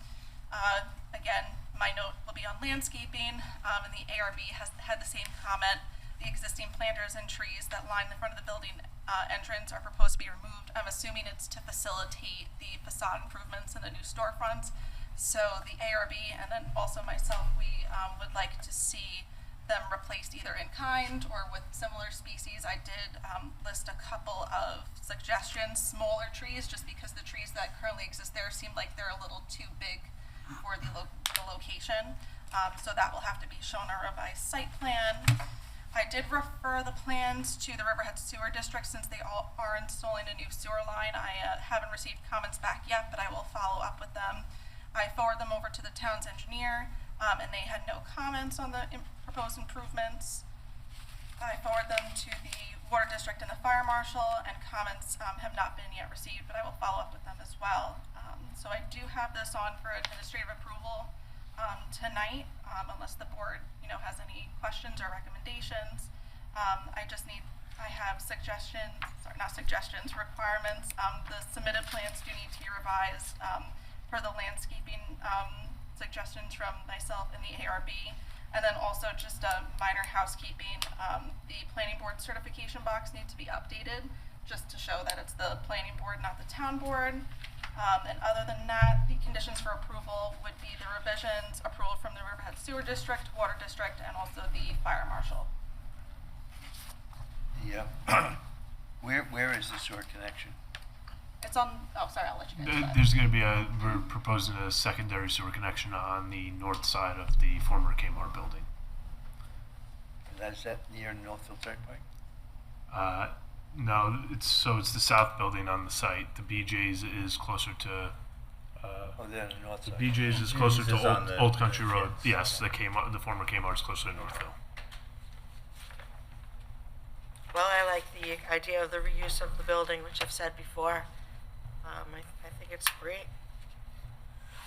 Speaker 9: Again, my note will be on landscaping, and the ARB has had the same comment. The existing planters and trees that line the front of the building entrance are proposed to be removed. I'm assuming it's to facilitate the facade improvements in the new storefronts. So the ARB and then also myself, we would like to see them replaced either in kind or with similar species. I did list a couple of suggestions, smaller trees, just because the trees that currently exist there seem like they're a little too big for the location. So that will have to be shown on a revised site plan. I did refer the plans to the Riverhead Sewer District since they all are installing a new sewer line. I haven't received comments back yet, but I will follow up with them. I forwarded them over to the town's engineer, and they had no comments on the proposed improvements. I forwarded them to the Water District and the Fire Marshal, and comments have not been yet received, but I will follow up with them as well. So I do have this on for administrative approval tonight, unless the board, has any questions or recommendations. I have requirements. The submitted plans do need to be revised for the landscaping suggestions from myself and the ARB. And then also just minor housekeeping. The planning board certification box needs to be updated just to show that it's the planning board, not the town board. And other than that, the conditions for approval would be the revisions, approval from the Riverhead Sewer District, Water District, and also the Fire Marshal.
Speaker 8: Yeah. Where is the sewer connection?
Speaker 9: It's on, oh, sorry, I'll let you guys know.
Speaker 15: There's going to be we're proposing a secondary sewer connection on the north side of the former Kmart building.
Speaker 8: Is that near Northfield Turnpike?
Speaker 15: No, it's the south building on the site. The BJ's is closer to.
Speaker 8: They're on the north
Speaker 15: The
Speaker 8: side.
Speaker 15: BJ's is closer
Speaker 14: is on
Speaker 15: to
Speaker 14: the-
Speaker 15: Old Country Road. Yes, the former Kmart is closer to Northville.
Speaker 1: Well, I like the idea of the reuse of the building, which I've said before. I think it's great.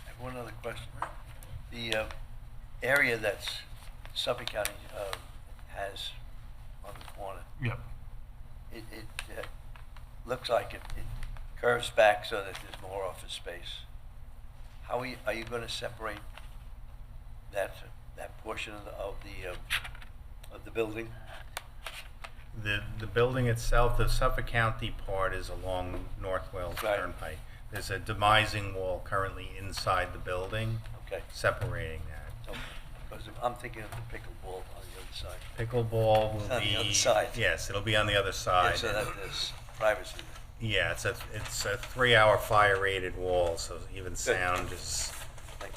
Speaker 8: I have one other question. The area that's Suffolk County has on the corner,
Speaker 15: Yep.
Speaker 8: it looks like it curves back so that there's more office space. How are you going to separate that portion of the building?
Speaker 14: The building itself, the Suffolk County part is along North Wales
Speaker 8: Right.
Speaker 14: Turnpike. There's a demising wall currently inside the building,
Speaker 8: Okay.
Speaker 14: separating that.
Speaker 8: Okay. Because I'm thinking of the pickleball on the other side.
Speaker 14: Pickleball will
Speaker 8: On
Speaker 14: be
Speaker 8: the other side.
Speaker 14: Yes, it'll be on the other
Speaker 8: Yeah,
Speaker 14: side.
Speaker 8: so that there's privacy.
Speaker 14: Yeah, it's a 3-hour fire rated wall, so even sound is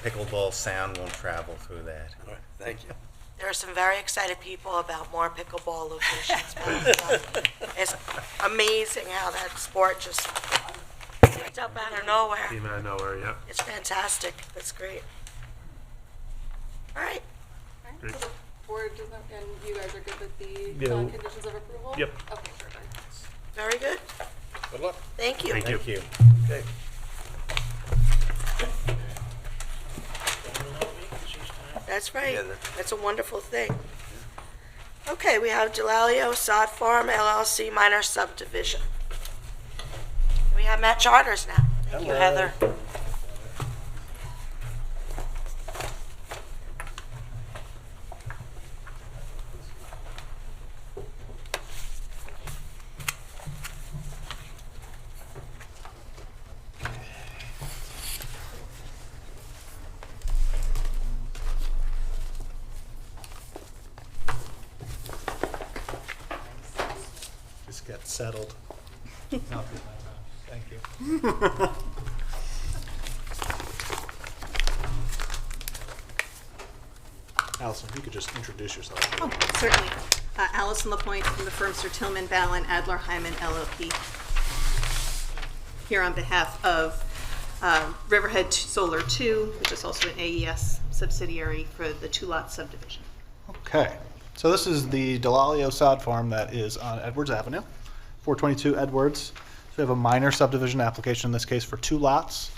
Speaker 14: pickleball sound won't travel through that.
Speaker 8: All right, thank you.
Speaker 1: There are some very excited people about more pickleball locations. It's amazing how that sport just picked up out of nowhere.
Speaker 15: Came out of nowhere. Yep.
Speaker 1: It's fantastic. That's great. All right.
Speaker 15: Great.
Speaker 2: So the board doesn't, and you guys are good with the
Speaker 15: Yeah.
Speaker 2: conditions of approval?
Speaker 15: Yep.
Speaker 2: Okay, perfect.
Speaker 1: Very good.
Speaker 8: Good luck.
Speaker 1: Thank you.
Speaker 15: Thank you.
Speaker 14: Thank you.
Speaker 8: Okay.
Speaker 1: That's right.
Speaker 8: Yeah,
Speaker 1: That's a wonderful thing. Okay, we have Delalio Sod Farm LLC minor subdivision. We have Matt Charters now. Thank you, Heather.
Speaker 16: Just get settled. Thank you. Allison, if you could just introduce yourself.
Speaker 17: Oh, certainly. Allison LaPointe from the firm Sir Tillman Ballin Adler Hyman LLP. Here on behalf of Riverhead Solar 2, which is also an AES subsidiary for the two-lot subdivision.
Speaker 16: Okay, so this is the Delalio Sod Farm that is on Edwards Avenue, 422 Edwards. So we have a minor subdivision application, in this case for 2 lots.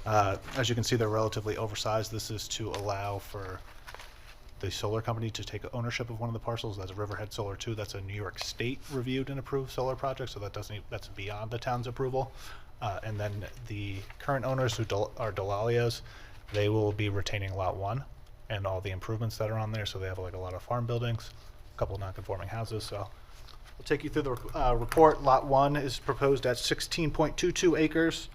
Speaker 16: As you can see, they're relatively oversized. This is to allow for the solar company to take ownership of one of the parcels. That's Riverhead Solar 2. That's a New York State reviewed and approved solar project, so that's beyond the town's approval. And then the current owners who are Delalios, they will be retaining Lot 1 and all the improvements that are on there. So they have like a lot of farm buildings, a couple of non-conforming houses. So we'll take you through the report. Lot 1 is proposed at 16.22 acres,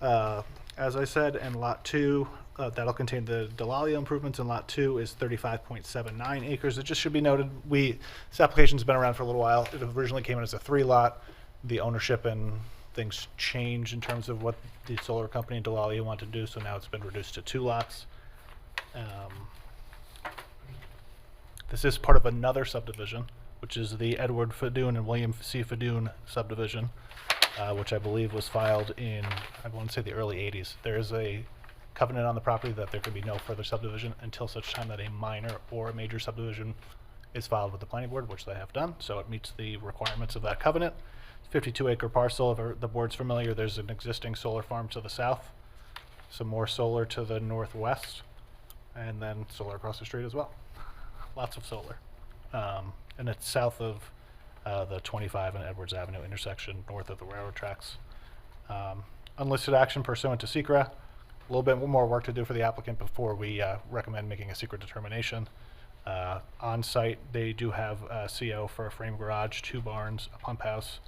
Speaker 16: as I said, and Lot 2, that'll contain the Delalio improvements, and Lot 2 is 35.79 acres. It just should be noted, this application's been around for a little while. It originally came in as a 3-lot. The ownership and things changed in terms of what the solar company and Delalio want to do, so now it's been reduced to 2 lots. This is part of another subdivision, which is the Edward Fadoon and William C. Fadoon subdivision, which I believe was filed in, I want to say, the early 80s. There is a covenant on the property that there could be no further subdivision until such time that a minor or a major subdivision is filed with the planning board, which they have done, so it meets the requirements of that covenant. 52-acre parcel. If the board's familiar, there's an existing solar farm to the south, some more solar to the northwest, and then solar across the street as well. Lots of solar. And it's south of the 25 and Edwards Avenue intersection, north of the railroad tracks. Unlisted action pursuant to SECRA. A little bit more work to do for the applicant before we recommend making a secret determination. On site, they do have a CO for a frame garage, 2 barns, a pump house,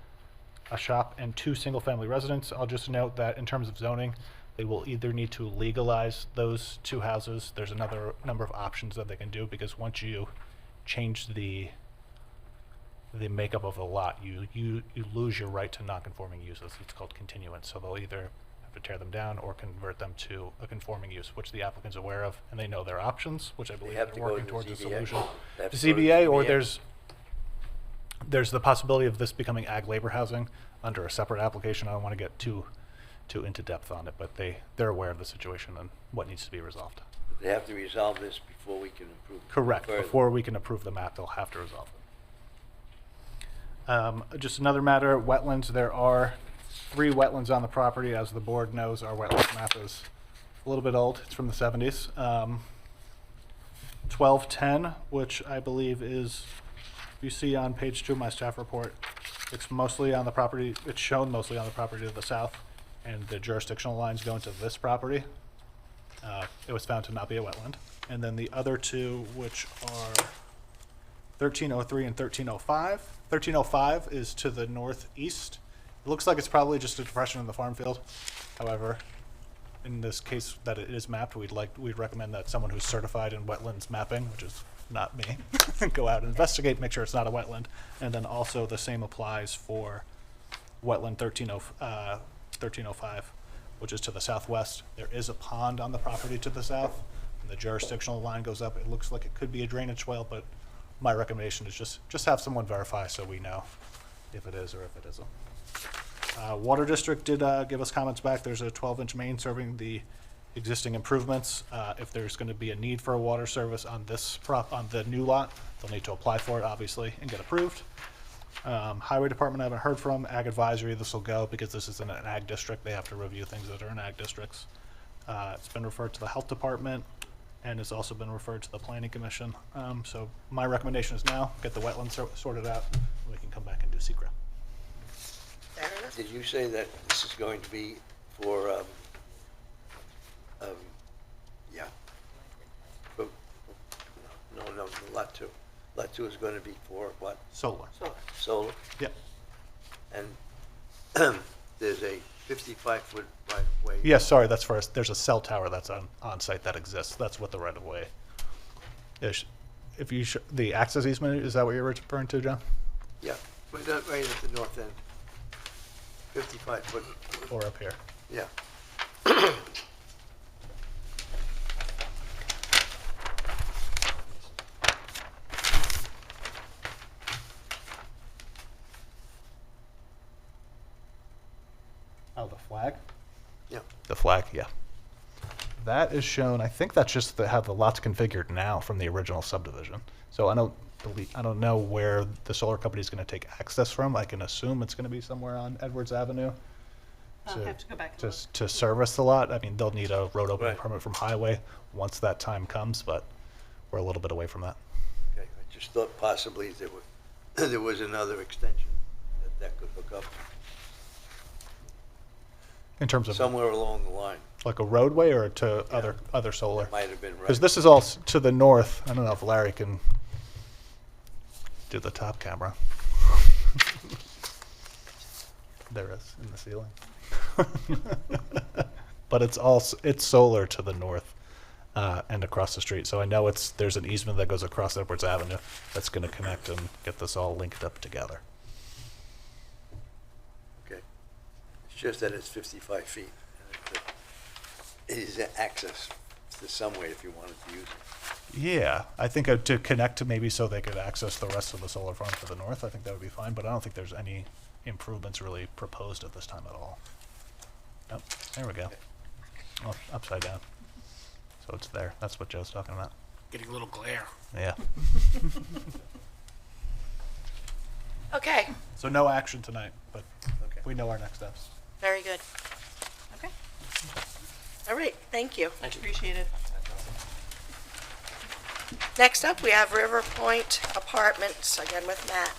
Speaker 16: a shop, and 2 single-family residents. I'll just note that in terms of zoning, they will either need to legalize those 2 houses. There's another number of options that they can do, because once you change the makeup of the lot, you lose your right to non-conforming uses. It's called continuance. So they'll either have to tear them down or convert them to a conforming use, which the applicant's aware of, and they know their options, which I believe they're working towards a solution. The ZBA, or there's the possibility of this becoming ag labor housing under a separate application. I don't want to get too into depth on it, but they're aware of the situation and what needs to be resolved.
Speaker 8: They have to resolve this before we can approve.
Speaker 16: Correct.
Speaker 8: Further.
Speaker 16: Before we can approve the map, they'll have to resolve it. Just another matter, wetlands. There are 3 wetlands on the property. As the board knows, our wetlands map is a little bit old. It's from the 70s. 1210, which I believe is, you see on page 2 of my staff report, it's mostly on the property, it's shown mostly on the property to the south, and the jurisdictional lines go into this property. It was found to not be a wetland. And then the other 2, which are 1303 and 1305. 1305 is to the northeast. It looks like it's probably just a depression in the farm field. However, in this case that it is mapped, we'd recommend that someone who's certified in wetlands mapping, which is not me, go out and investigate, make sure it's not a wetland. And then also the same applies for wetland 1305, which is to the southwest. There is a pond on the property to the south, and the jurisdictional line goes up. It looks like it could be a drainage swale, but my recommendation is just have someone verify so we know if it is or if it isn't. Water District did give us comments back. There's a 12-inch main serving the existing improvements. If there's going to be a need for a water service on on the new lot, they'll need to apply for it, obviously, and get approved. Highway Department I haven't heard from. Ag Advisory, this will go because this is in an ag district. They have to review things that are in ag districts. It's been referred to the Health Department, and it's also been referred to the Planning Commission. So my recommendation is now get the wetlands sorted out, and we can come back and do SECRA.
Speaker 8: Did you say that this is going to be for, no, lot 2. Lot 2 is going to be for what?
Speaker 16: Solar.
Speaker 8: Solar?
Speaker 16: Yep.
Speaker 8: And there's a 55-foot right-of-way.
Speaker 16: Yes, sorry, that's first. There's a cell tower that's on site that exists. That's what the right-of-way is. If you the access easement, is that what you're referring to, John?
Speaker 8: Yeah, right at the north end. 55-foot.
Speaker 16: Or up here?
Speaker 8: Yeah.
Speaker 16: Oh, the flag?
Speaker 8: Yeah.
Speaker 16: The flag, yeah. That is shown, I think that's just how the lot's configured now from the original subdivision. So I don't know where the solar company is going to take access from. I can assume it's going to be somewhere on Edwards Avenue.
Speaker 17: I'll have to go back and look.
Speaker 16: To service the lot. I mean, they'll need a road opening permit from highway once that time comes, but we're a little bit away from that.
Speaker 8: Okay, I just thought possibly there was another extension that could hook up
Speaker 16: In terms of
Speaker 8: somewhere along the line.
Speaker 16: like a roadway or to other solar?
Speaker 8: It might have been right.
Speaker 16: Because this is all to the north. I don't know if Larry can do the top camera. There is in the ceiling. But it's solar to the north and across the street. So I know there's an easement that goes across Edwards Avenue that's going to connect and get this all linked up together.
Speaker 8: Okay. It's just that it's 55 feet. It is access to some way if you wanted to use it.
Speaker 16: Yeah, I think to connect to maybe so they could access the rest of the solar farm to the north, I think that would be fine, but I don't think there's any improvements really proposed at this time at all. Yep, there we go. Oh, upside down. So it's there. That's what Joe's talking about.
Speaker 5: Getting a little glare.
Speaker 16: Yeah.
Speaker 1: Okay,
Speaker 16: So no action tonight, but we know our next steps.
Speaker 1: very good.
Speaker 17: Okay,
Speaker 1: All right, thank you.
Speaker 17: appreciate it.
Speaker 1: Next up, we have River Point Apartments, again with Matt.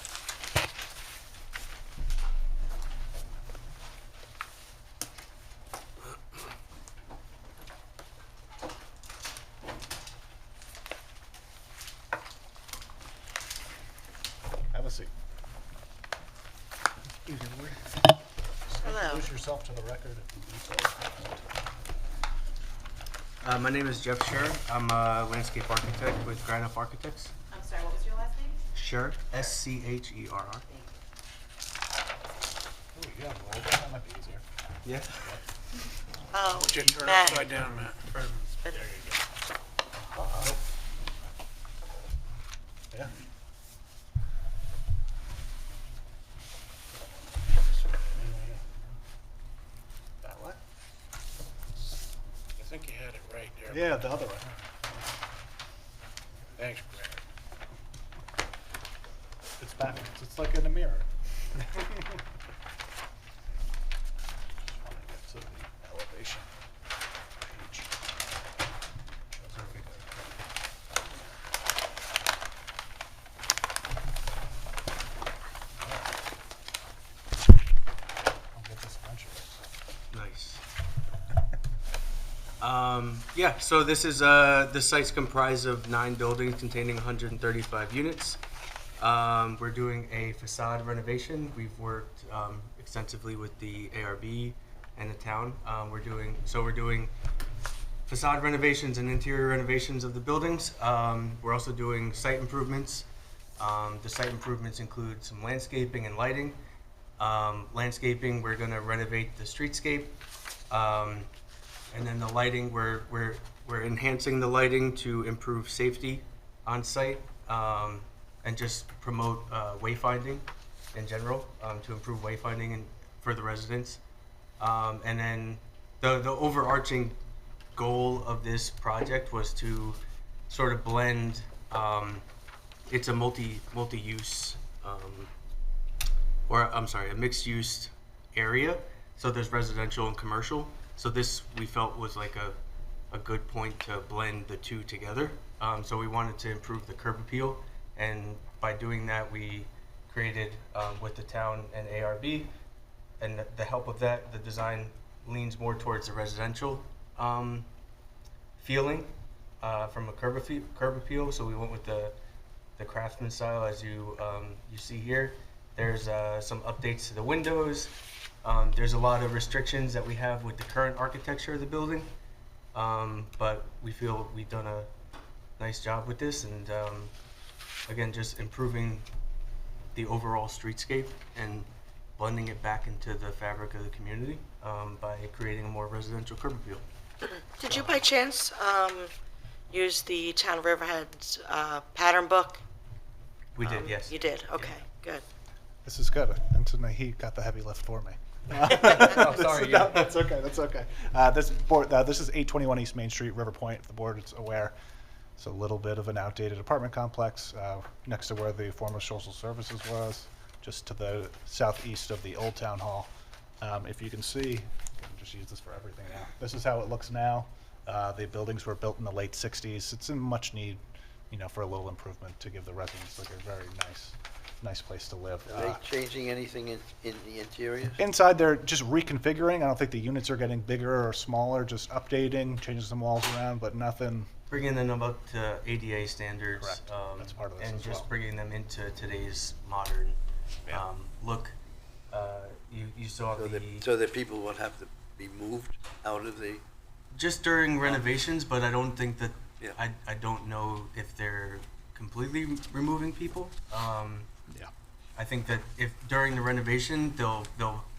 Speaker 16: Have a seat.
Speaker 1: Hello.
Speaker 16: Introduce yourself to the record if you need to.
Speaker 18: My name is Jeff Scher. I'm a landscape architect with Grind Up Architects.
Speaker 17: I'm sorry, what was your last name?
Speaker 18: Scher, S-C-H-E-R-R.
Speaker 16: Oh, yeah, well, that might be easier.
Speaker 18: Yeah.
Speaker 1: Oh,
Speaker 5: Would you turn
Speaker 1: Matt.
Speaker 5: upside down, Matt?
Speaker 16: There you go. Yeah. That way?
Speaker 5: I think you had it right there.
Speaker 16: Yeah, the other way.
Speaker 5: Thanks, Brad.
Speaker 16: It's backwards. It's like in a mirror. Just want to get to the elevation page. Shows everything. I'll get this eventually.
Speaker 18: Nice. Yeah, so this is, the site's comprised of 9 buildings containing 135 units. We're doing a facade renovation. We've worked extensively with the ARB and the town. We're doing facade renovations and interior renovations of the buildings. We're also doing site improvements. The site improvements include some landscaping and lighting. Landscaping, we're going to renovate the streetscape. And then the lighting, we're enhancing the lighting to improve safety on site and just promote wayfinding in general, to improve wayfinding for the residents. And then the overarching goal of this project was to sort of blend. It's a multi-use, a mixed-use area. So there's residential and commercial. So this we felt was like a good point to blend the two together. So we wanted to improve the curb appeal, and by doing that, we created with the town and ARB, and the help of that, the design leans more towards the residential feeling from a curb appeal. So we went with the craftsman style, as you see here. There's some updates to the windows. There's a lot of restrictions that we have with the current architecture of the building, but we feel we've done a nice job with this, and again, just improving the overall streetscape and blending it back into the fabric of the community by creating a more residential curb appeal.
Speaker 1: Did you by chance use the Town of Riverhead's pattern book?
Speaker 18: We did, yes.
Speaker 1: You did, okay, good.
Speaker 16: This is good. And tonight he got the heavy lift for me.
Speaker 18: Oh, sorry.
Speaker 16: No, that's okay. That's okay. This is 821 East Main Street, River Point. The board is aware. It's a little bit of an outdated apartment complex next to where the former social services was, just to the southeast of the old town hall. If you can see, I can just use this for everything now. This is how it looks now. The buildings were built in the late 60s. It's in much need for a little improvement to give the residents like a very nice place to live.
Speaker 8: Are they changing anything in the interior?
Speaker 16: Inside, they're just reconfiguring. I don't think the units are getting bigger or smaller, just updating, changing some walls around, but nothing.
Speaker 18: Bringing them up to ADA standards.
Speaker 16: Correct. That's part of this
Speaker 18: and
Speaker 16: as
Speaker 18: just
Speaker 16: well.
Speaker 18: bringing them into today's modern look. You saw
Speaker 8: So that people would have to be moved out of the.
Speaker 18: just during renovations, but I don't think that
Speaker 8: Yeah.
Speaker 18: I don't know if they're completely removing people.
Speaker 16: Yeah.
Speaker 18: I think that if during the renovation they'll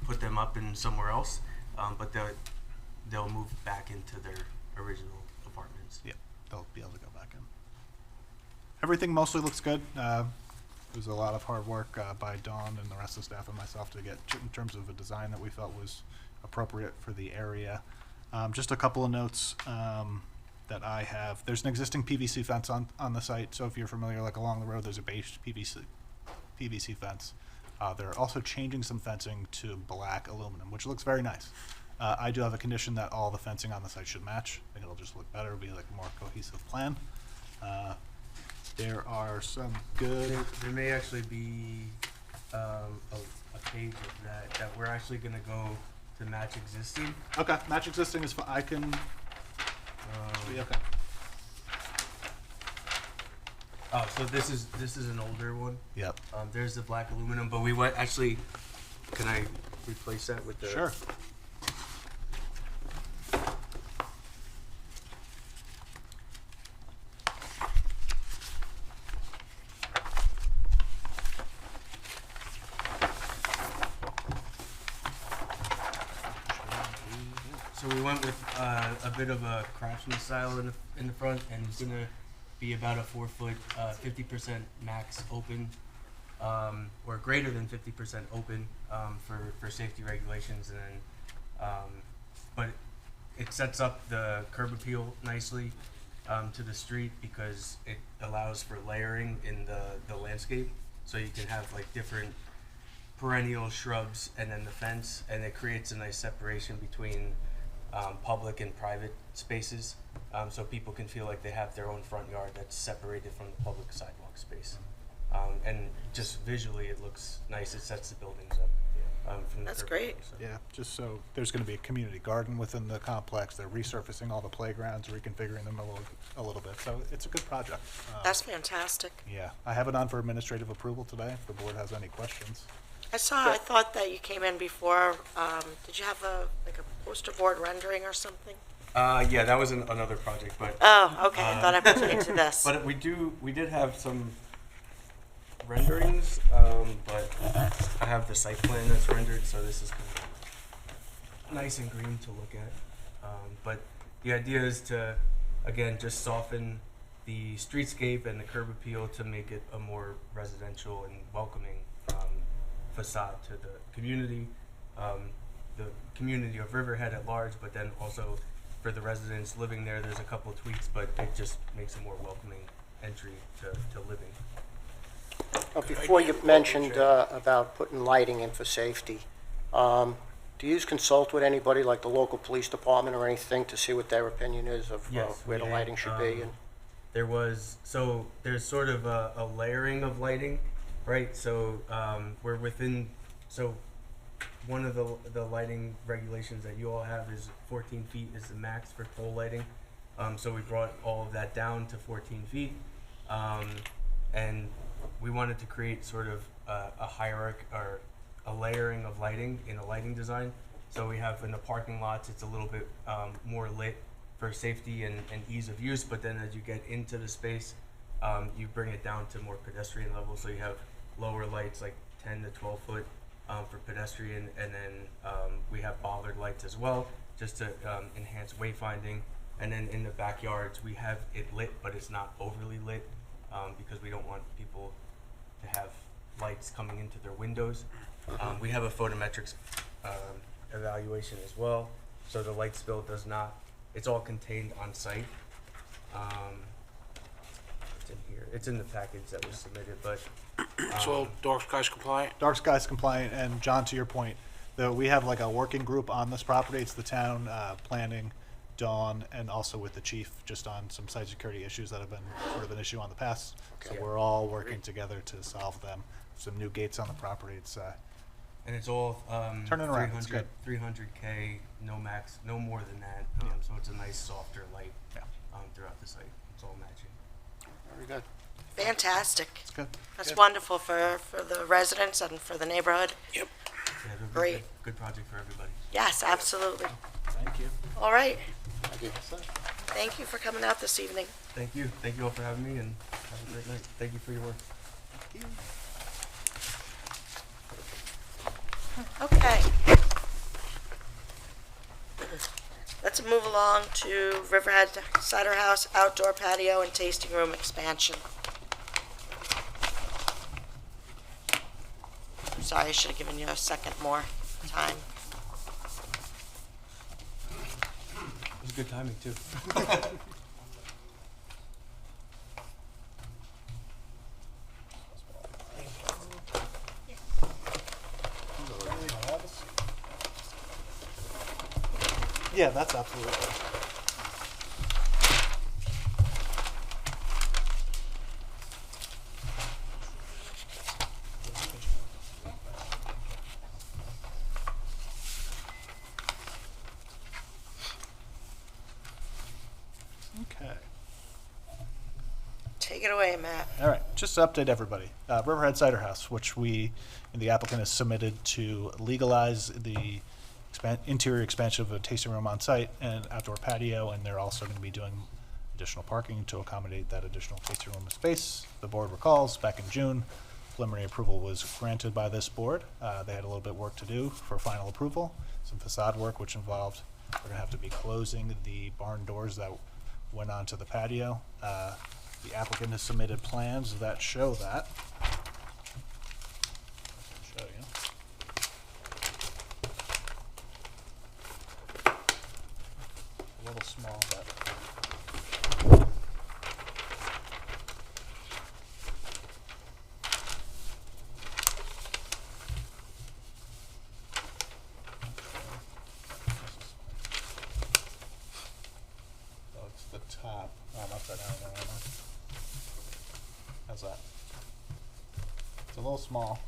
Speaker 18: put them up in somewhere else, but they'll move back into their original apartments.
Speaker 16: Yeah, they'll be able to go back in. Everything mostly looks good. It was a lot of hard work by Dawn and the rest of the staff and myself to get in terms of a design that we felt was appropriate for the area. Just a couple of notes that I have. There's an existing PVC fence on the site, so if you're familiar, like along the road, there's a beige PVC fence. They're also changing some fencing to black aluminum, which looks very nice. I do have a condition that all the fencing on the site should match. I think it'll just look better, be like a more cohesive plan. There are some good.
Speaker 18: There may actually be a page of that we're actually gonna go to match existing.
Speaker 16: Okay, match existing is fine. I can. Be okay.
Speaker 18: Oh, so this is an older one.
Speaker 16: Yep.
Speaker 18: There's the black aluminum, but we went actually. Can I replace that with the?
Speaker 16: Sure.
Speaker 18: So we went with a bit of a craftsman style in the front, and it's gonna be about a 4 foot, 50% max open, or greater than 50% open for safety regulations, and then, but it sets up the curb appeal nicely to the street because it allows for layering in the landscape, so you can have like different perennial shrubs and then the fence, and it creates a nice separation between public and private spaces, so people can feel like they have their own front yard that's separated from the public sidewalk space. And just visually, it looks nice. It sets the buildings up. From the
Speaker 1: That's
Speaker 18: curb
Speaker 1: great.
Speaker 18: appeal, so.
Speaker 16: Yeah, just so there's going to be a community garden within the complex. They're resurfacing all the playgrounds, reconfiguring them a little bit. So it's a good project.
Speaker 1: That's fantastic.
Speaker 16: Yeah, I have it on for administrative approval today. If the board has any questions.
Speaker 1: I thought that you came in before, did you have a poster board rendering or something?
Speaker 18: Yeah, that was another project, but.
Speaker 1: Oh, okay, I thought I pertained to this.
Speaker 18: But we did have some renderings, but I have the site plan that's rendered, so this is kind of nice and green to look at. But the idea is to, again, just soften the streetscape and the curb appeal to make it a more residential and welcoming facade to the community of Riverhead at large, but then also for the residents living there, there's a couple of tweaks, but it just makes a more welcoming entry to living.
Speaker 7: Before you mentioned about putting lighting in for safety, do you consult with anybody like the local police department or anything to see what their opinion is of
Speaker 18: Yes,
Speaker 7: where the
Speaker 18: we
Speaker 7: lighting should be? And
Speaker 18: There's sort of a layering of lighting, right? So we're within, so one of the lighting regulations that you all have is 14 feet is the max for pole lighting. So we brought all of that down to 14 feet. And we wanted to create sort of a hierarchy or a layering of lighting in a lighting design. So we have in the parking lots, it's a little bit more lit for safety and ease of use, but then as you get into the space, you bring it down to more pedestrian level. So you have lower lights, like 10 to 12 foot for pedestrian, and then we have bollard lights as well, just to enhance wayfinding. And then in the backyards, we have it lit, but it's not overly lit because we don't want people to have lights coming into their windows. We have a photometrics evaluation as well, so the light spill does not, it's all contained on site. It's in here, it's in the package that was submitted, but.
Speaker 5: It's all dark skies compliant?
Speaker 16: Dark skies compliant, and John, to your point, we have like a working group on this property. It's the town, planning, Dawn and also with the chief, just on some site security issues that have been sort of an issue on the past. So we're all working together to solve them. Some new gates on the property. It's
Speaker 18: And it's all
Speaker 16: Turning around, it's
Speaker 18: 300K, no max, no more than that. So it's a nice softer light throughout the site. It's all matching.
Speaker 7: Very good.
Speaker 1: Fantastic.
Speaker 16: Good.
Speaker 1: That's wonderful for the residents and for the neighborhood.
Speaker 18: Yep. Yeah, it'll be
Speaker 1: Great.
Speaker 18: Good project for everybody.
Speaker 1: Yes, absolutely.
Speaker 16: Thank you.
Speaker 1: All right.
Speaker 7: Thank you.
Speaker 1: Thank you for coming out this evening.
Speaker 18: Thank you. Thank you all for having me, and have a great night. Thank you for your work.
Speaker 1: Okay. Let's move along to Riverhead Cider House outdoor patio and tasting room expansion. I'm sorry, I should have given you a second more time.
Speaker 18: It was good timing, too.
Speaker 16: Yeah, that's absolutely. Okay.
Speaker 1: Take it away, Matt.
Speaker 16: All right, just to update everybody, Riverhead Cider House, which the applicant has submitted to legalize the interior expansion of a tasting room on site and outdoor patio, and they're also going to be doing additional parking to accommodate that additional tasting room space. The board recalls back in June, preliminary approval was granted by this board. They had a little bit of work to do for final approval, some facade work, which involved they're going to have to be closing the barn doors that went onto the patio. The applicant has submitted plans that show that. Show you. A little small, but. Oh, it's the top. Oh, I'm upside down there, aren't I? How's that? It's a little small.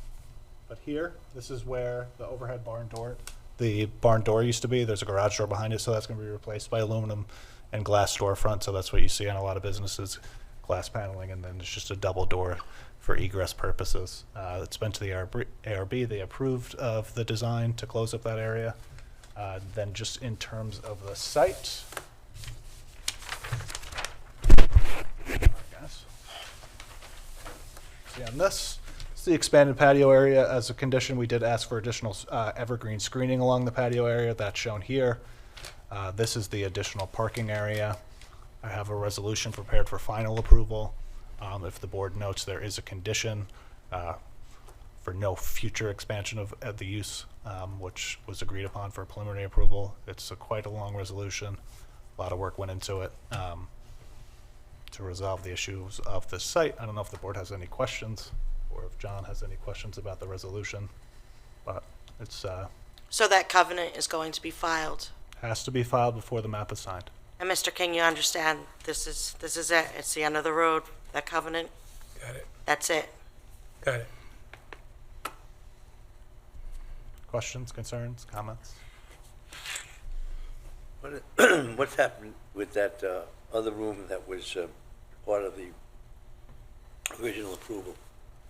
Speaker 16: But here, this is where the overhead barn door, the barn door used to be. There's a garage door behind it, so that's going to be replaced by aluminum and glass storefront. So that's what you see on a lot of businesses, glass paneling, and then there's just a double door for egress purposes. It's been to the ARB. They approved of the design to close up that area. Then just in terms of the site, see on this, it's the expanded patio area. As a condition, we did ask for additional evergreen screening along the patio area. That's shown here. This is the additional parking area. I have a resolution prepared for final approval. If the board notes there is a condition for no future expansion of the use, which was agreed upon for preliminary approval. It's quite a long resolution. A lot of work went into it to resolve the issues of the site. I don't know if the board has any questions or if John has any questions about the resolution, but it's
Speaker 1: So that covenant is going to be filed.
Speaker 16: has to be filed before the map is signed.
Speaker 1: And Mr. King, you understand, this is it. It's the end of the road, that covenant.
Speaker 19: Got it.
Speaker 1: That's it.
Speaker 19: Got it.
Speaker 16: Questions, concerns, comments?
Speaker 8: What's happened with that other room that was part of the original approval?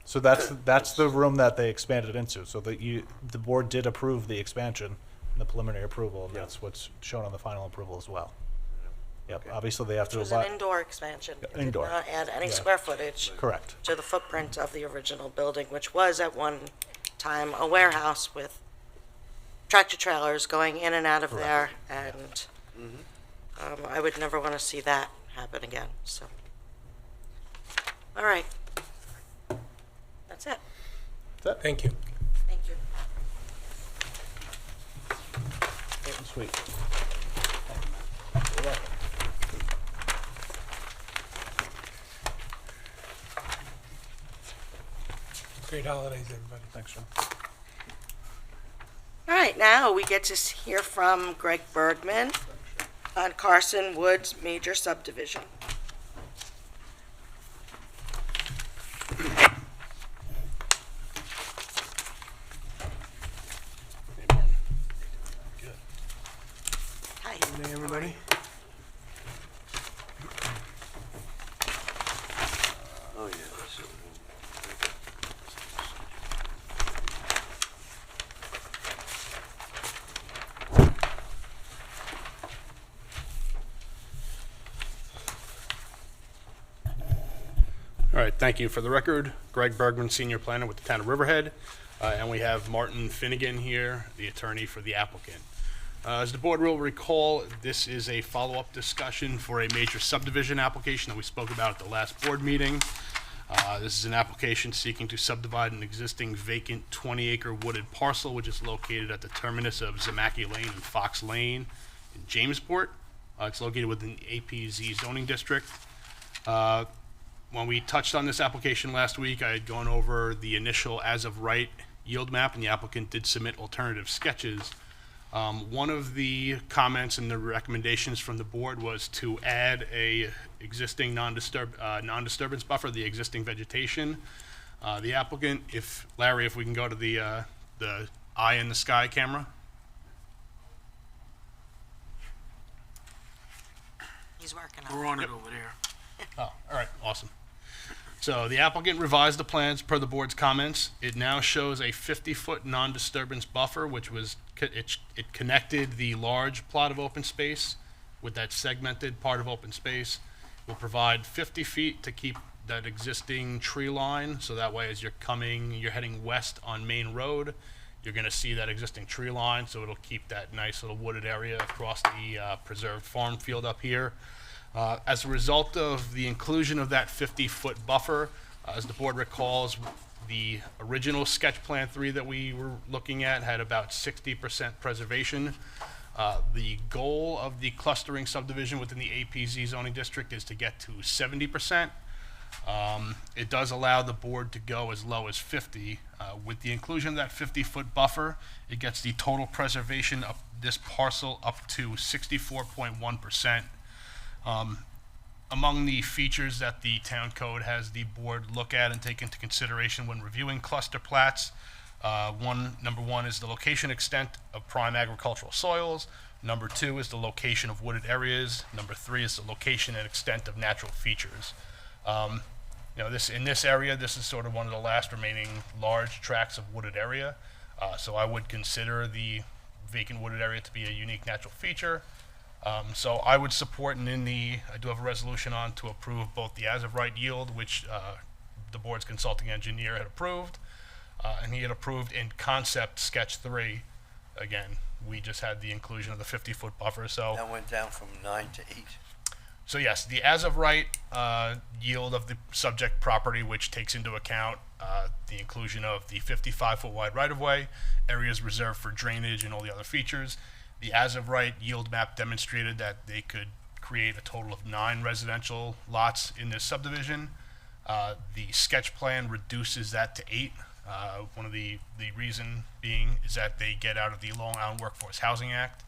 Speaker 16: So that's the room that they expanded into. So that the board did approve the expansion in the preliminary approval, and that's what's shown on the final approval as well. Yep. Obviously, they have
Speaker 1: It
Speaker 16: to
Speaker 1: was an indoor expansion. It did
Speaker 16: indoor.
Speaker 1: not add any
Speaker 16: Yeah.
Speaker 1: square footage
Speaker 16: Correct.
Speaker 1: to the footprint of the original building, which was at one time a warehouse with tractor trailers going in and out of there, and I would never want to see that happen again. So, all right, that's it.
Speaker 19: Thank you.
Speaker 1: Thank you.
Speaker 16: Sweet.
Speaker 19: Great holidays, everybody.
Speaker 16: Thanks, John.
Speaker 1: All right, now we get to hear from Greg Bergman. on Carson Woods major subdivision. Hi.
Speaker 19: Good evening, everybody.
Speaker 8: Oh, yeah.
Speaker 20: All right, thank you. For the record, Greg Bergman, Senior Planner with the Town of Riverhead, and we have Martin Finnegan here, the attorney for the applicant. As the board will recall, this is a follow-up discussion for a major subdivision application that we spoke about at the last board meeting. This is an application seeking to subdivide an existing vacant 20-acre wooded parcel, which is located at the terminus of Zamaki Lane and Fox Lane in Jamesport. It's located within the APZ zoning district. When we touched on this application last week, I had gone over the initial as-of-right yield map, and the applicant did submit alternative sketches. One of the comments and the recommendations from the board was to add a existing non-disturbance buffer, the existing vegetation. The applicant, Larry, if we can go to the eye in the sky camera.
Speaker 1: He's working on it.
Speaker 5: We're on it over there.
Speaker 20: Oh, all right, awesome. So the applicant revised the plans per the board's comments. It now shows a 50-foot non-disturbance buffer, which was, it connected the large plot of open space with that segmented part of open space. Will provide 50 feet to keep that existing tree line, so that way as you're heading west on Main Road, you're gonna see that existing tree line, so it'll keep that nice little wooded area across the preserved farm field up here. As a result of the inclusion of that 50-foot buffer, as the board recalls, the original sketch plan 3 that we were looking at had about 60% preservation. The goal of the clustering subdivision within the APZ zoning district is to get to 70%. It does allow the board to go as low as 50. With the inclusion of that 50-foot buffer, it gets the total preservation of this parcel up to 64.1%. Among the features that the town code has the board look at and take into consideration when reviewing cluster plats, number one is the location extent of prime agricultural soils. Number 2 is the location of wooded areas. Number 3 is the location and extent of natural features. In this area, this is sort of one of the last remaining large tracts of wooded area. So I would consider the vacant wooded area to be a unique natural feature. So I would support, and I do have a resolution on to approve both the as-of-right yield, which the board's consulting engineer had approved, and he had approved in concept sketch 3. Again, we just had the inclusion of the 50-foot buffer, so.
Speaker 8: That went down from 9 to 8.
Speaker 20: So yes, the as-of-right yield of the subject property, which takes into account the inclusion of the 55-foot wide right-of-way, areas reserved for drainage and all the other features. The as-of-right yield map demonstrated that they could create a total of 9 residential lots in this subdivision. The sketch plan reduces that to 8. One of the reason being is that they get out of the Long Island Workforce Housing Act.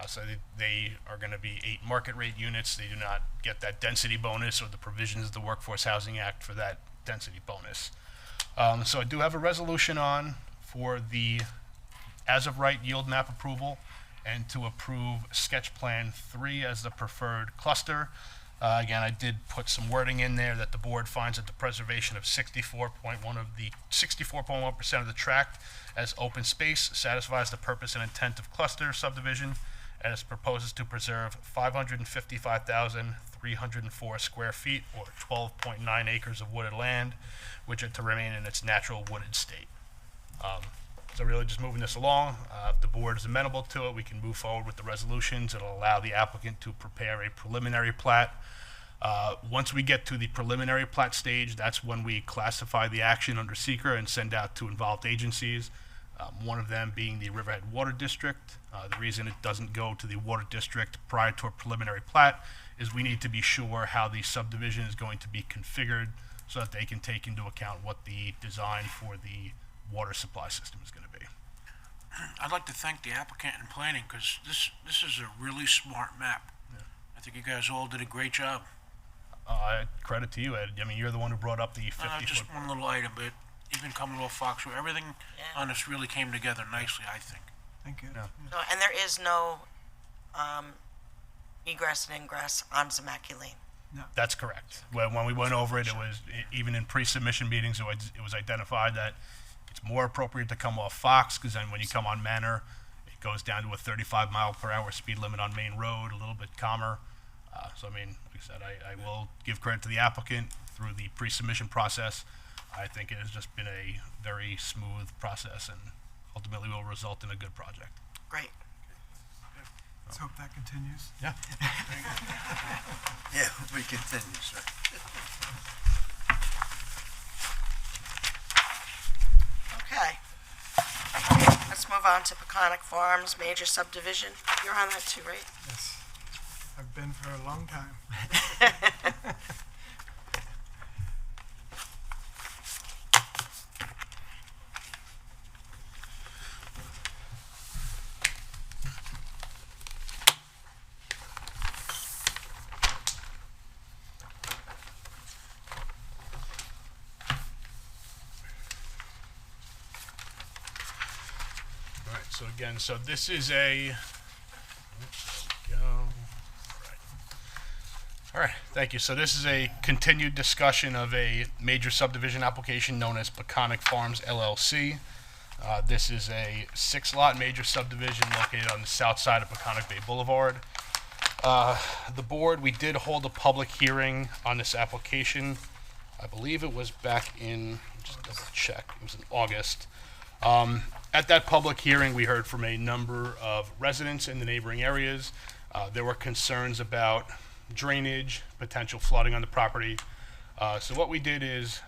Speaker 20: So they are going to be 8 market rate units. They do not get that density bonus or the provisions of the Workforce Housing Act for that density bonus. So I do have a resolution on for the as-of-right yield map approval and to approve sketch plan 3 as the preferred cluster. Again, I did put some wording in there that the board finds that the preservation of 64.1% of the tract as open space satisfies the purpose and intent of cluster subdivision, and it proposes to preserve 555,304 square feet or 12.9 acres of wooded land, which are to remain in its natural wooded state. So really just moving this along. If the board is amenable to it, we can move forward with the resolutions. It'll allow the applicant to prepare a preliminary plat. Once we get to the preliminary plat stage, that's when we classify the action under SEQR and send out to involved agencies, one of them being the Riverhead Water District. The reason it doesn't go to the Water District prior to a preliminary plat is we need to be sure how the subdivision is going to be configured so that they can take into account what the design for the water supply system is going to be.
Speaker 5: I'd like to thank the applicant and planning because this is a really smart map. I think you guys all did a great job.
Speaker 20: Credit to you, Ed. I mean, you're the one who brought up the 50-foot.
Speaker 5: Just one little item, but even coming off Fox Road, everything on this really came together nicely, I think.
Speaker 15: Thank you.
Speaker 1: So, and there is no egress and ingress on Zemacki Lane.
Speaker 20: That's correct. When we went over it, it was, even in pre-submission meetings, it was identified that it's more appropriate to come off Fox, because then when you come on Manor, it goes down to a 35-mile-per-hour speed limit on Main Road, a little bit calmer. So, I mean, like I said, I will give credit to the applicant through the pre-submission process. I think it has just been a very smooth process and ultimately will result in a good project.
Speaker 1: Great.
Speaker 15: Let's hope that continues.
Speaker 20: Yeah.
Speaker 8: Yeah, we continue, sir.
Speaker 1: Okay. Let's move on to Peconic Farms, major subdivision. You're on that too, right?
Speaker 15: Yes. I've been for a long time.
Speaker 20: All right, so again, so this is a, All right, thank you. So this is a continued discussion of a major subdivision application known as Peconic Farms LLC. This is a 6-lot major subdivision located on the south side of Peconic Bay Boulevard. The board, we did hold a public hearing on this application. I believe it was back in, just double check, it was in August. At that public hearing, we heard from a number of residents in the neighboring areas. There were concerns about drainage, potential flooding on the property. So what we did is,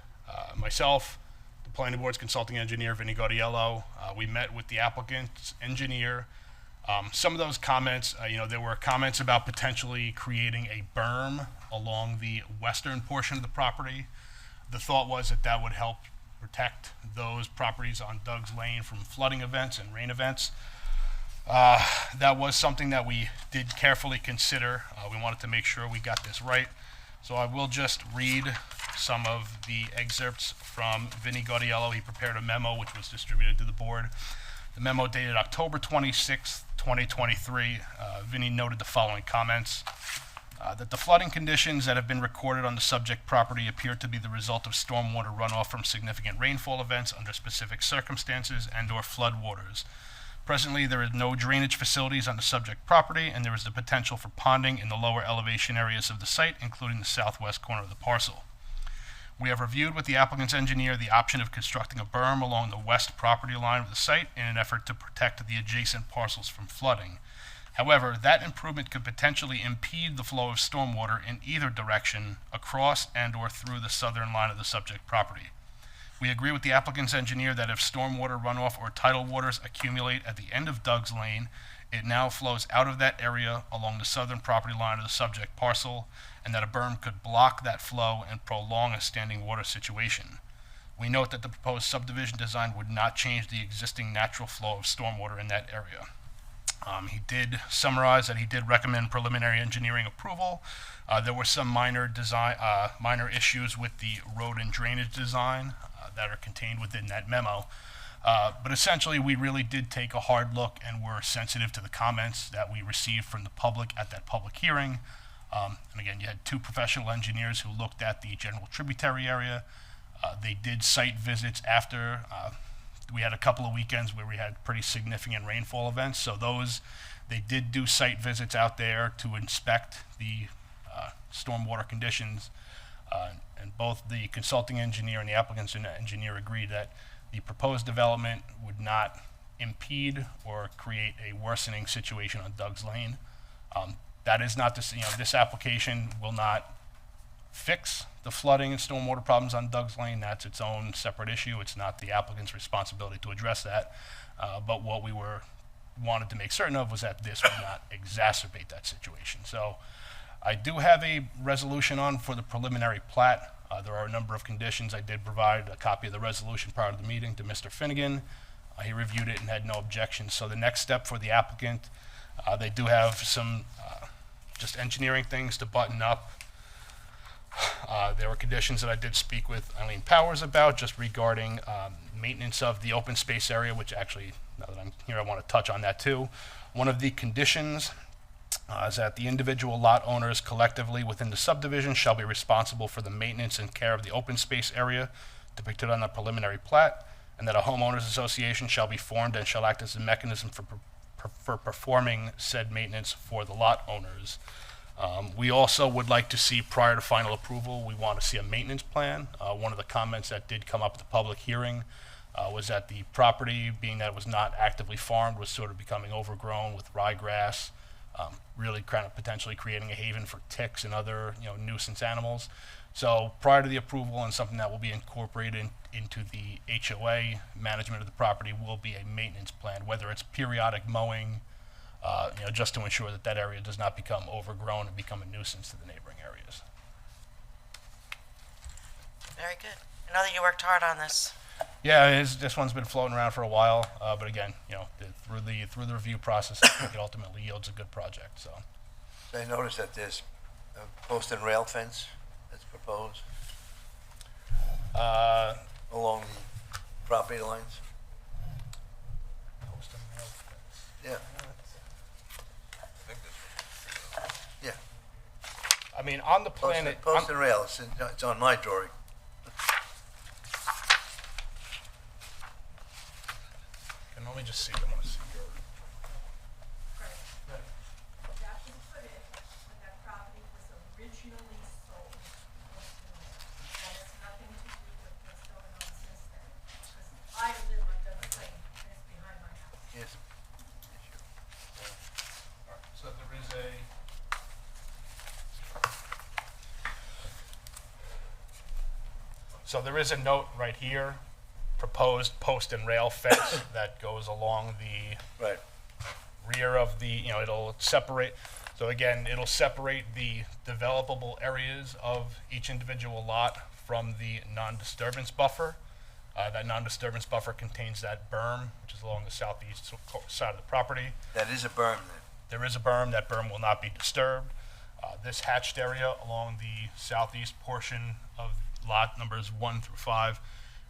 Speaker 20: myself, the planning board's consulting engineer, Vinny Gaudiello, we met with the applicant's engineer. Some of those comments, there were comments about potentially creating a berm along the western portion of the property. The thought was that that would help protect those properties on Doug's Lane from flooding events and rain events. That was something that we did carefully consider. We wanted to make sure we got this right. So I will just read some of the excerpts from Vinny Gaudiello. He prepared a memo which was distributed to the board. The memo dated October 26th, 2023. Vinny noted the following comments. That the flooding conditions that have been recorded on the subject property appear to be the result of stormwater runoff from significant rainfall events under specific circumstances and/or floodwaters. Presently, there is no drainage facilities on the subject property, and there is the potential for ponding in the lower elevation areas of the site, including the southwest corner of the parcel. We have reviewed with the applicant's engineer the option of constructing a berm along the west property line of the site in an effort to protect the adjacent parcels from flooding. However, that improvement could potentially impede the flow of stormwater in either direction across and/or through the southern line of the subject property. We agree with the applicant's engineer that if stormwater runoff or tidal waters accumulate at the end of Doug's Lane, it now flows out of that area along the southern property line of the subject parcel, and that a berm could block that flow and prolong a standing water situation. We note that the proposed subdivision design would not change the existing natural flow of stormwater in that area. He did summarize that he did recommend preliminary engineering approval. There were some minor issues with the road and drainage design that are contained within that memo. But essentially, we really did take a hard look and were sensitive to the comments that we received from the public at that public hearing. And again, you had 2 professional engineers who looked at the general tributary area. They did site visits after. We had a couple of weekends where we had pretty significant rainfall events, so they did do site visits out there to inspect the stormwater conditions, and both the consulting engineer and the applicant's engineer agreed that the proposed development would not impede or create a worsening situation on Doug's Lane. That is not to say, this application will not fix the flooding and stormwater problems on Doug's Lane. That's its own separate issue. It's not the applicant's responsibility to address that. But what we wanted to make certain of was that this would not exacerbate that situation. So I do have a resolution on for the preliminary plat. There are a number of conditions. I did provide a copy of the resolution prior to the meeting to Mr. Finnegan. He reviewed it and had no objections. So the next step for the applicant, they do have some just engineering things to button up. There were conditions that I did speak with Eileen Powers about, just regarding maintenance of the open space area, which actually, now that I'm here, I want to touch on that too. One of the conditions is that the individual lot owners collectively within the subdivision shall be responsible for the maintenance and care of the open space area depicted on the preliminary plat, and that a homeowners association shall be formed and shall act as a mechanism for performing said maintenance for the lot owners. We also would like to see, prior to final approval, we want to see a maintenance plan. One of the comments that did come up at the public hearing was that the property, being that it was not actively farmed, was sort of becoming overgrown with ryegrass, really kind of potentially creating a haven for ticks and other, nuisance animals. So prior to the approval, and something that will be incorporated into the HOA management of the property, will be a maintenance plan, whether it's periodic mowing, just to ensure that that area does not become overgrown and become a nuisance to the neighboring areas.
Speaker 1: Very good. I know that you worked hard on this.
Speaker 20: Yeah, this one's been floating around for a while, but again, through the review process, I think it ultimately yields a good project. So
Speaker 8: I noticed that there's a post and rail fence that's proposed along the property lines.
Speaker 20: Post and rail fence.
Speaker 8: Yeah. Yeah.
Speaker 20: I mean, on the plan,
Speaker 8: Post and rail, it's on my drawing.
Speaker 20: And let me just see. I want to see your.
Speaker 21: That was put in when that property was originally sold. That has nothing to do with what's going on since then. Because I live on Dover Lane, and it's behind my house.
Speaker 8: Yes.
Speaker 20: So there is a. So there is a note right here, proposed post and rail fence that goes along the
Speaker 8: Right.
Speaker 20: rear of the, it'll separate. So again, it'll separate the developable areas of each individual lot from the non-disturbance buffer. That non-disturbance buffer contains that berm, which is along the southeast side of the property.
Speaker 8: That is a berm then.
Speaker 20: There is a berm. That berm will not be disturbed. This hatched area along the southeast portion of lot numbers 1 through 5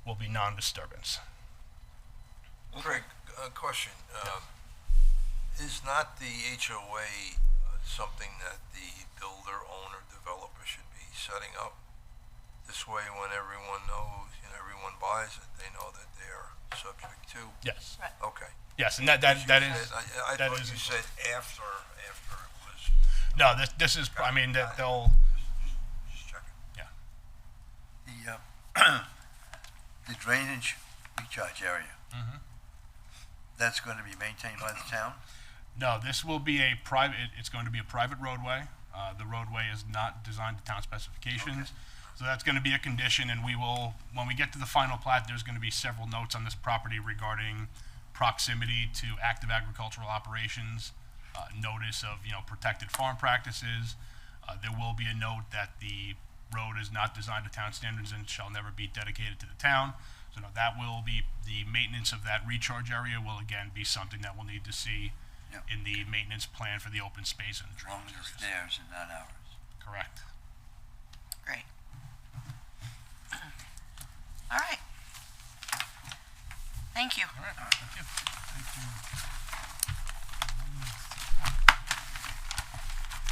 Speaker 20: will be non-disturbance.
Speaker 10: Craig, question. Is not the HOA something that the builder, owner, developer should be setting up? This way, when everyone knows, everyone buys it, they know that they're subject to?
Speaker 20: Yes.
Speaker 1: Right.
Speaker 10: Okay.
Speaker 20: Yes, and that is.
Speaker 10: I
Speaker 20: that
Speaker 10: thought
Speaker 20: is
Speaker 10: you said after it was.
Speaker 20: No, this is. I mean, that they'll.
Speaker 10: Just checking.
Speaker 20: Yeah.
Speaker 8: The drainage recharge area, that's going to be maintained by the town?
Speaker 20: No, this will be a private. It's going to be a private roadway. The roadway is not designed to town specifications, so that's going to be a condition. And we will, when we get to the final plat, there's going to be several notes on this property regarding proximity to active agricultural operations, notice of protected farm practices. There will be a note that the road is not designed to town standards and shall never be dedicated to the town. So no, that will be, the maintenance of that recharge area will again be something that we'll need to see in the maintenance plan for the open space and drainage areas.
Speaker 8: Theirs and not ours.
Speaker 20: Correct.
Speaker 1: Great. All right. Thank you.
Speaker 20: All right. Thank you.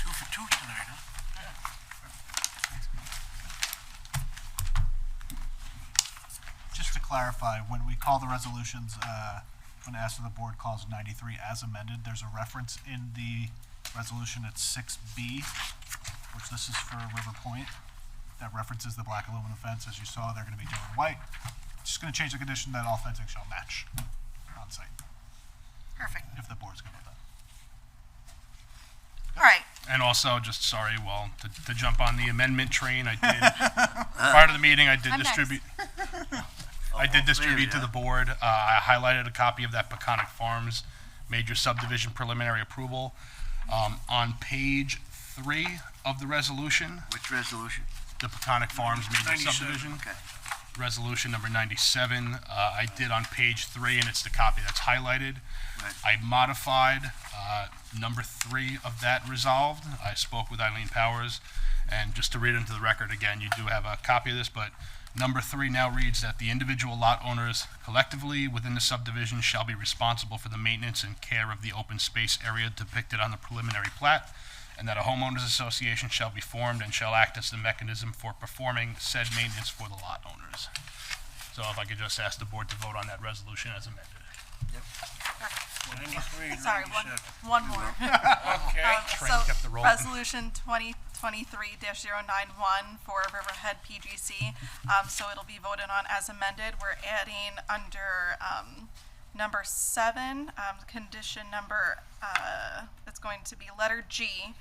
Speaker 5: Two for two tonight, huh?
Speaker 16: Just to clarify, when we call the resolutions, when asked if the board calls 93 as amended, there's a reference in the resolution at 6B, which this is for River Point, that references the black aluminum fence. As you saw, they're going to be doing white. Just going to change the condition that all fencing shall match on site,
Speaker 1: Perfect.
Speaker 16: if the board's good with that.
Speaker 1: All right.
Speaker 20: And also, just sorry, well, to jump on the amendment train, I did, prior to the meeting, I did
Speaker 1: I'm
Speaker 20: distribute. I did distribute to the board. I highlighted a copy of that Peconic Farms major subdivision preliminary approval. On page 3 of the resolution,
Speaker 8: Which resolution?
Speaker 20: the Peconic Farms major
Speaker 16: 97.
Speaker 20: subdivision.
Speaker 8: Okay.
Speaker 20: resolution number 97. I did on page 3, and it's the copy that's highlighted. I modified number 3 of that resolved. I spoke with Eileen Powers, and just to read into the record again, you do have a copy of this, but number 3 now reads that the individual lot owners collectively within the subdivision shall be responsible for the maintenance and care of the open space area depicted on the preliminary plat, and that a homeowners association shall be formed and shall act as the mechanism for performing said maintenance for the lot owners. So if I could just ask the board to vote on that resolution as amended.
Speaker 9: Sorry, one more.
Speaker 20: Okay. Train kept it rolling.
Speaker 9: Resolution 2023-091 for Riverhead PGC. So it'll be voted on as amended. We're adding under number 7, condition number, it's going to be letter G.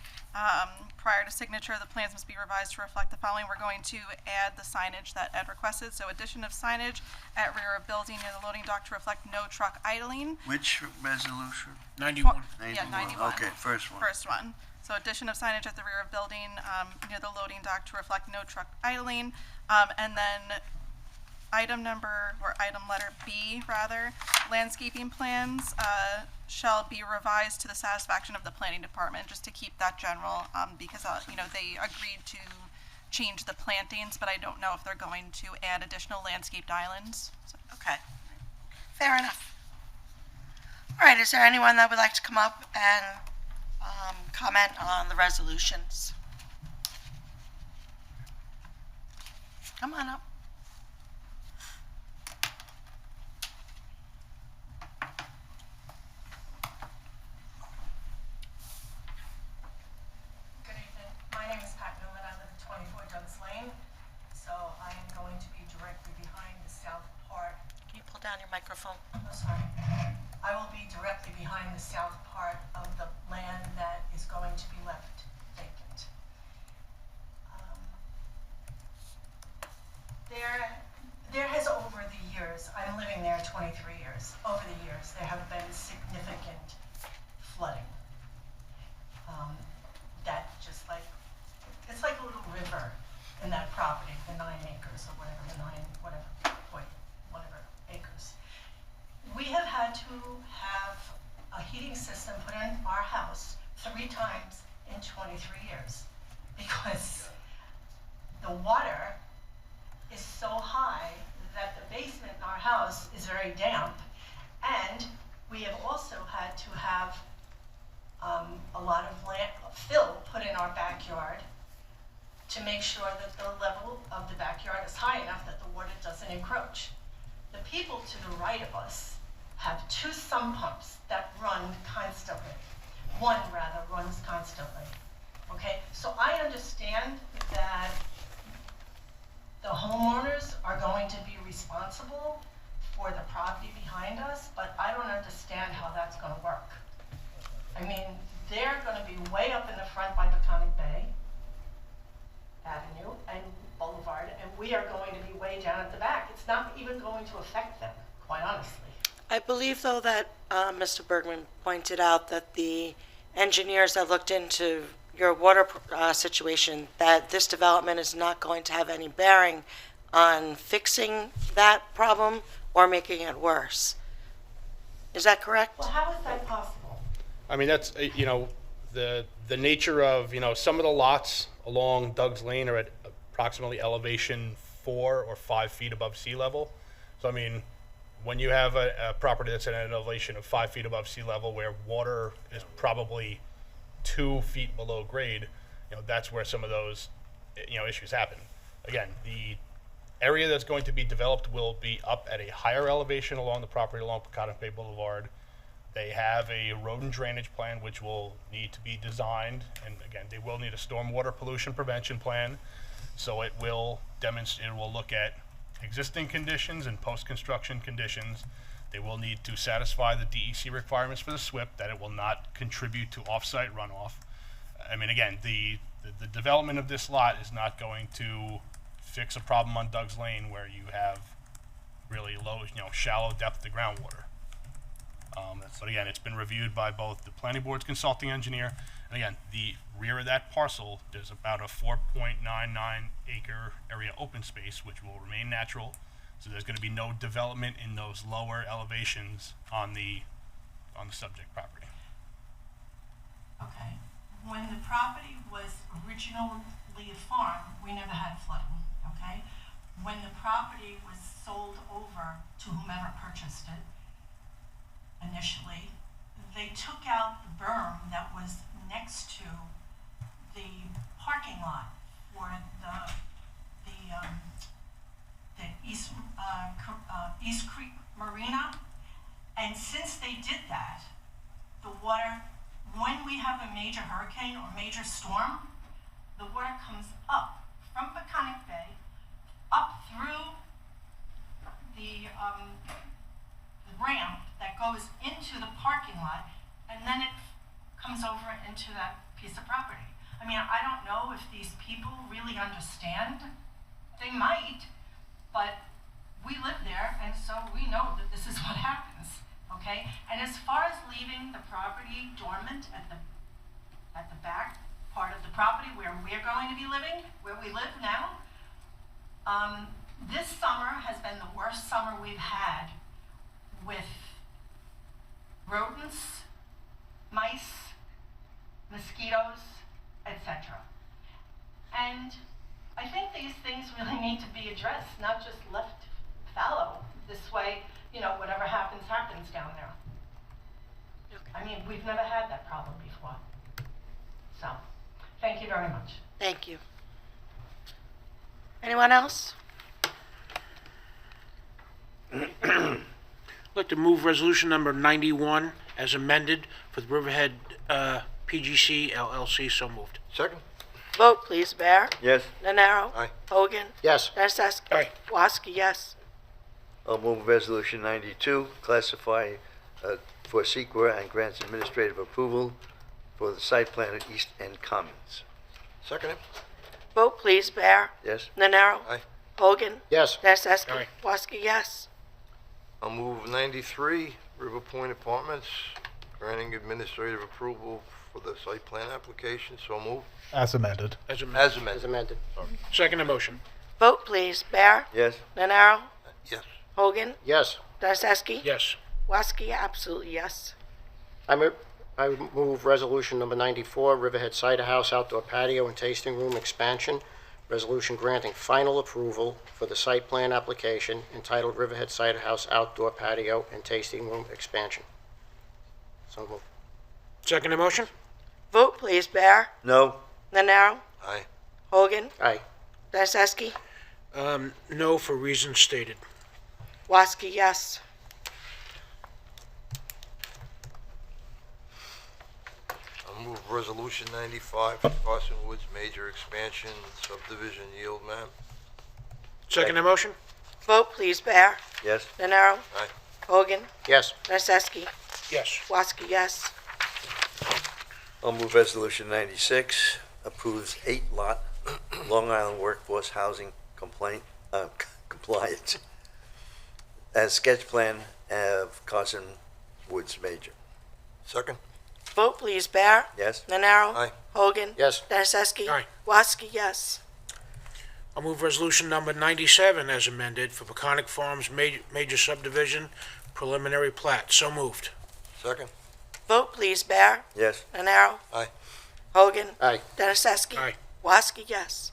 Speaker 9: Prior to signature, the plans must be revised to reflect the following. We're going to add the signage that Ed requested. So addition of signage at rear of building near the loading dock to reflect no truck idling.
Speaker 8: Which resolution?
Speaker 5: 91.
Speaker 9: Yeah, 91.
Speaker 8: Okay, first one.
Speaker 9: First one. So addition of signage at the rear of building near the loading dock to reflect no truck idling. And then item letter B, rather, landscaping plans shall be revised to the satisfaction of the planning department, just to keep that general, because, they agreed to change the plantings, but I don't know if they're going to add additional landscaped islands. So.
Speaker 1: Okay, fair enough. All right, is there anyone that would like to come up and comment on the resolutions? Come on up.
Speaker 21: Good evening. My name is Pat Newman. I live at 24 Doug's Lane. So I am going to be directly behind the south part.
Speaker 1: Can you pull down your microphone?
Speaker 21: Oh, sorry. I will be directly behind the south part of the land that is going to be left vacant. There has over the years, I've been living there 23 years, over the years, there have been significant flooding. That just like, it's like a little river in that property, the 9 acres or whatever, whatever acres. We have had to have a heating system put in our house 3 times in 23 years because the water is so high that the basement in our house is very damp, and we have also had to have a lot of fill put in our backyard to make sure that the level of the backyard is high enough that the water doesn't encroach. The people to the right of us have 2 sump pumps that run constantly. One rather runs constantly. Okay, so I understand that the homeowners are going to be responsible for the property behind us, but I don't understand how that's going to work. I mean, they're going to be way up in the front by Peconic Bay Avenue and Boulevard, and we are going to be way down at the back. It's not even going to affect them, quite honestly.
Speaker 1: I believe, though, that Mr. Bergman pointed out that the engineers that looked into your water situation, that this development is not going to have any bearing on fixing that problem or making it worse. Is that correct?
Speaker 21: Well, how is that possible?
Speaker 20: I mean, that's, the nature of, some of the lots along Doug's Lane are at approximately elevation 4 or 5 feet above sea level. So, I mean, when you have a property that's at an elevation of 5 feet above sea level where water is probably 2 feet below grade, that's where some of those, issues happen. Again, the area that's going to be developed will be up at a higher elevation along the property along Peconic Bay Boulevard. They have a road and drainage plan which will need to be designed, and again, they will need a stormwater pollution prevention plan. So it will demonstrate, it will look at existing conditions and post-construction conditions. They will need to satisfy the DEC requirements for the SWIP, that it will not contribute to off-site runoff. I mean, again, the development of this lot is not going to fix a problem on Doug's Lane where you have really low, shallow depth of groundwater. But again, it's been reviewed by both the planning board's consulting engineer, and again, the rear of that parcel, there's about a 4.99 acre area open space, which will remain natural. So there's going to be no development in those lower elevations on the subject property.
Speaker 21: Okay. When the property was originally a farm, we never had flooding, okay? When the property was sold over to whomever purchased it initially, they took out the berm that was next to the parking lot for the East Creek Marina. And since they did that, the water, when we have a major hurricane or major storm, the water comes up from Peconic Bay, up through the ramp that goes into the parking lot, and then it comes over into that piece of property. I mean, I don't know if these people really understand. They might, but we live there, and so we know that this is what happens, okay? And as far as leaving the property dormant at the back part of the property where we're going to be living, where we live now, this summer has been the worst summer we've had with rodents, mice, mosquitoes, etc. And I think these things really need to be addressed, not just left fallow. This way, you know, whatever happens, happens down there. I mean, we've never had that problem before. So, thank you very much.
Speaker 1: Thank you. Anyone else?
Speaker 5: I'd like to move resolution number 91 as amended for the Riverhead PGC LLC. So moved.
Speaker 8: Second?
Speaker 1: Vote, please. Bear?
Speaker 8: Yes.
Speaker 1: Nenaro?
Speaker 8: Aye.
Speaker 1: Hogan?
Speaker 7: Yes.
Speaker 1: Nacesky?
Speaker 5: Aye.
Speaker 1: Woski, yes.
Speaker 8: I'll move resolution 92, classify for SEQA and grants administrative approval for the site plan at East End Commons. Second?
Speaker 1: Vote, please. Bear?
Speaker 8: Yes.
Speaker 1: Nenaro?
Speaker 8: Aye.
Speaker 1: Hogan?
Speaker 7: Yes.
Speaker 1: Nacesky?
Speaker 5: Aye.
Speaker 1: Woski, yes.
Speaker 3: I'll move 93, River Point Apartments, granting administrative approval for the site plan application. So moved.
Speaker 16: As amended.
Speaker 5: As amended.
Speaker 3: As amended.
Speaker 7: As amended.
Speaker 3: Sorry.
Speaker 5: Second motion.
Speaker 1: Vote, please. Bear?
Speaker 8: Yes.
Speaker 1: Nenaro?
Speaker 3: Yes.
Speaker 1: Hogan?
Speaker 7: Yes.
Speaker 1: Nacesky?
Speaker 5: Yes.
Speaker 1: Woski, absolutely yes.
Speaker 7: I move resolution number 94, Riverhead Cider House Outdoor Patio and Tasting Room Expansion. Resolution granting final approval for the site plan application entitled Riverhead Cider House Outdoor Patio and Tasting Room Expansion. So moved.
Speaker 5: Second motion.
Speaker 1: Vote, please. Bear?
Speaker 8: No.
Speaker 1: Nenaro?
Speaker 3: Aye.
Speaker 1: Hogan?
Speaker 7: Aye.
Speaker 1: Nacesky?
Speaker 5: No for reasons stated.
Speaker 1: Woski, yes.
Speaker 3: I'll move resolution 95, Carson Woods Major Expansion Subdivision Yield Map.
Speaker 5: Second motion.
Speaker 1: Vote, please. Bear?
Speaker 8: Yes.
Speaker 1: Nenaro?
Speaker 3: Aye.
Speaker 1: Hogan?
Speaker 7: Yes.
Speaker 1: Nacesky?
Speaker 5: Yes.
Speaker 1: Woski, yes.
Speaker 8: I'll move resolution 96, approves 8-lot Long Island Workforce Housing compliance as sketch plan of Carson Woods Major.
Speaker 3: Second?
Speaker 1: Vote, please. Bear?
Speaker 8: Yes.
Speaker 1: Nenaro?
Speaker 3: Aye.
Speaker 1: Hogan?
Speaker 7: Yes.
Speaker 1: Nacesky?
Speaker 5: Aye.
Speaker 1: Woski, yes.
Speaker 5: I'll move resolution number 97 as amended for Peconic Farms major subdivision preliminary plat. So moved.
Speaker 3: Second?
Speaker 1: Vote, please. Bear?
Speaker 8: Yes.
Speaker 1: Nenaro?
Speaker 3: Aye.
Speaker 1: Hogan?
Speaker 7: Aye.
Speaker 1: Nacesky?
Speaker 5: Aye.
Speaker 1: Woski, yes.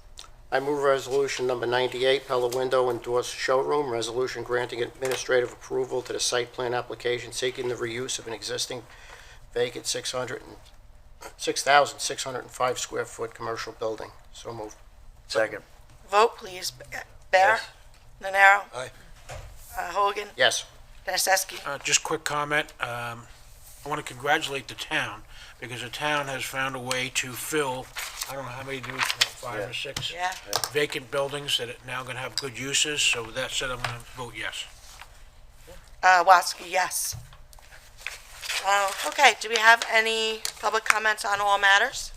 Speaker 7: I move resolution number 98, Pella Window Endorsed Showroom. Resolution granting administrative approval to the site plan application seeking the reuse of an existing vacant 6,605 square foot commercial building. So moved.
Speaker 8: Second.
Speaker 1: Vote, please. Bear? Nenaro?
Speaker 3: Aye.
Speaker 1: Hogan?
Speaker 7: Yes.
Speaker 1: Nacesky?
Speaker 5: Just quick comment. I want to congratulate the town because the town has found a way to fill, I don't know how many, 5 or 6
Speaker 1: Yeah.
Speaker 5: vacant buildings that are now going to have good uses. So with that said, I'm going to vote yes.
Speaker 1: Woski, yes. Okay, do we have any public comments on all matters?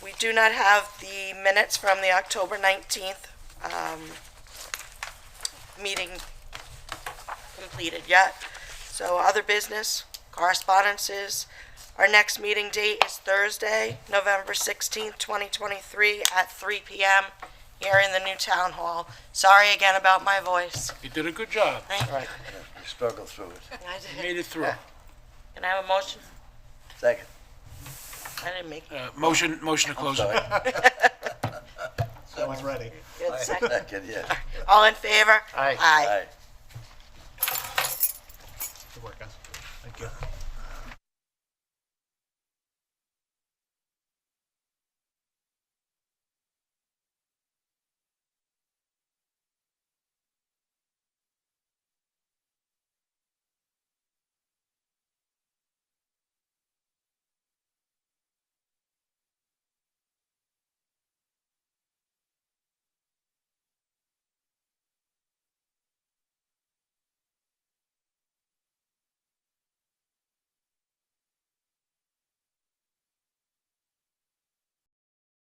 Speaker 1: We do not have the minutes from the October 19th meeting completed yet. So other business, correspondences. Our next meeting date is Thursday, November 16th, 2023 at 3 p.m. here in the new town hall. Sorry again about my voice.
Speaker 5: You did a good job.
Speaker 1: Thank you.
Speaker 8: We struggled through it.
Speaker 1: I
Speaker 5: You
Speaker 1: did.
Speaker 5: made it through.
Speaker 1: Can I have a motion?
Speaker 8: Second.
Speaker 1: I didn't make it.
Speaker 5: Motion to close.
Speaker 8: sorry.
Speaker 16: I was ready.
Speaker 1: Good, second.
Speaker 8: Second, yeah.
Speaker 1: All in favor?
Speaker 7: Aye.
Speaker 1: Aye.
Speaker 8: Aye.
Speaker 16: Good work, guys. Thank you.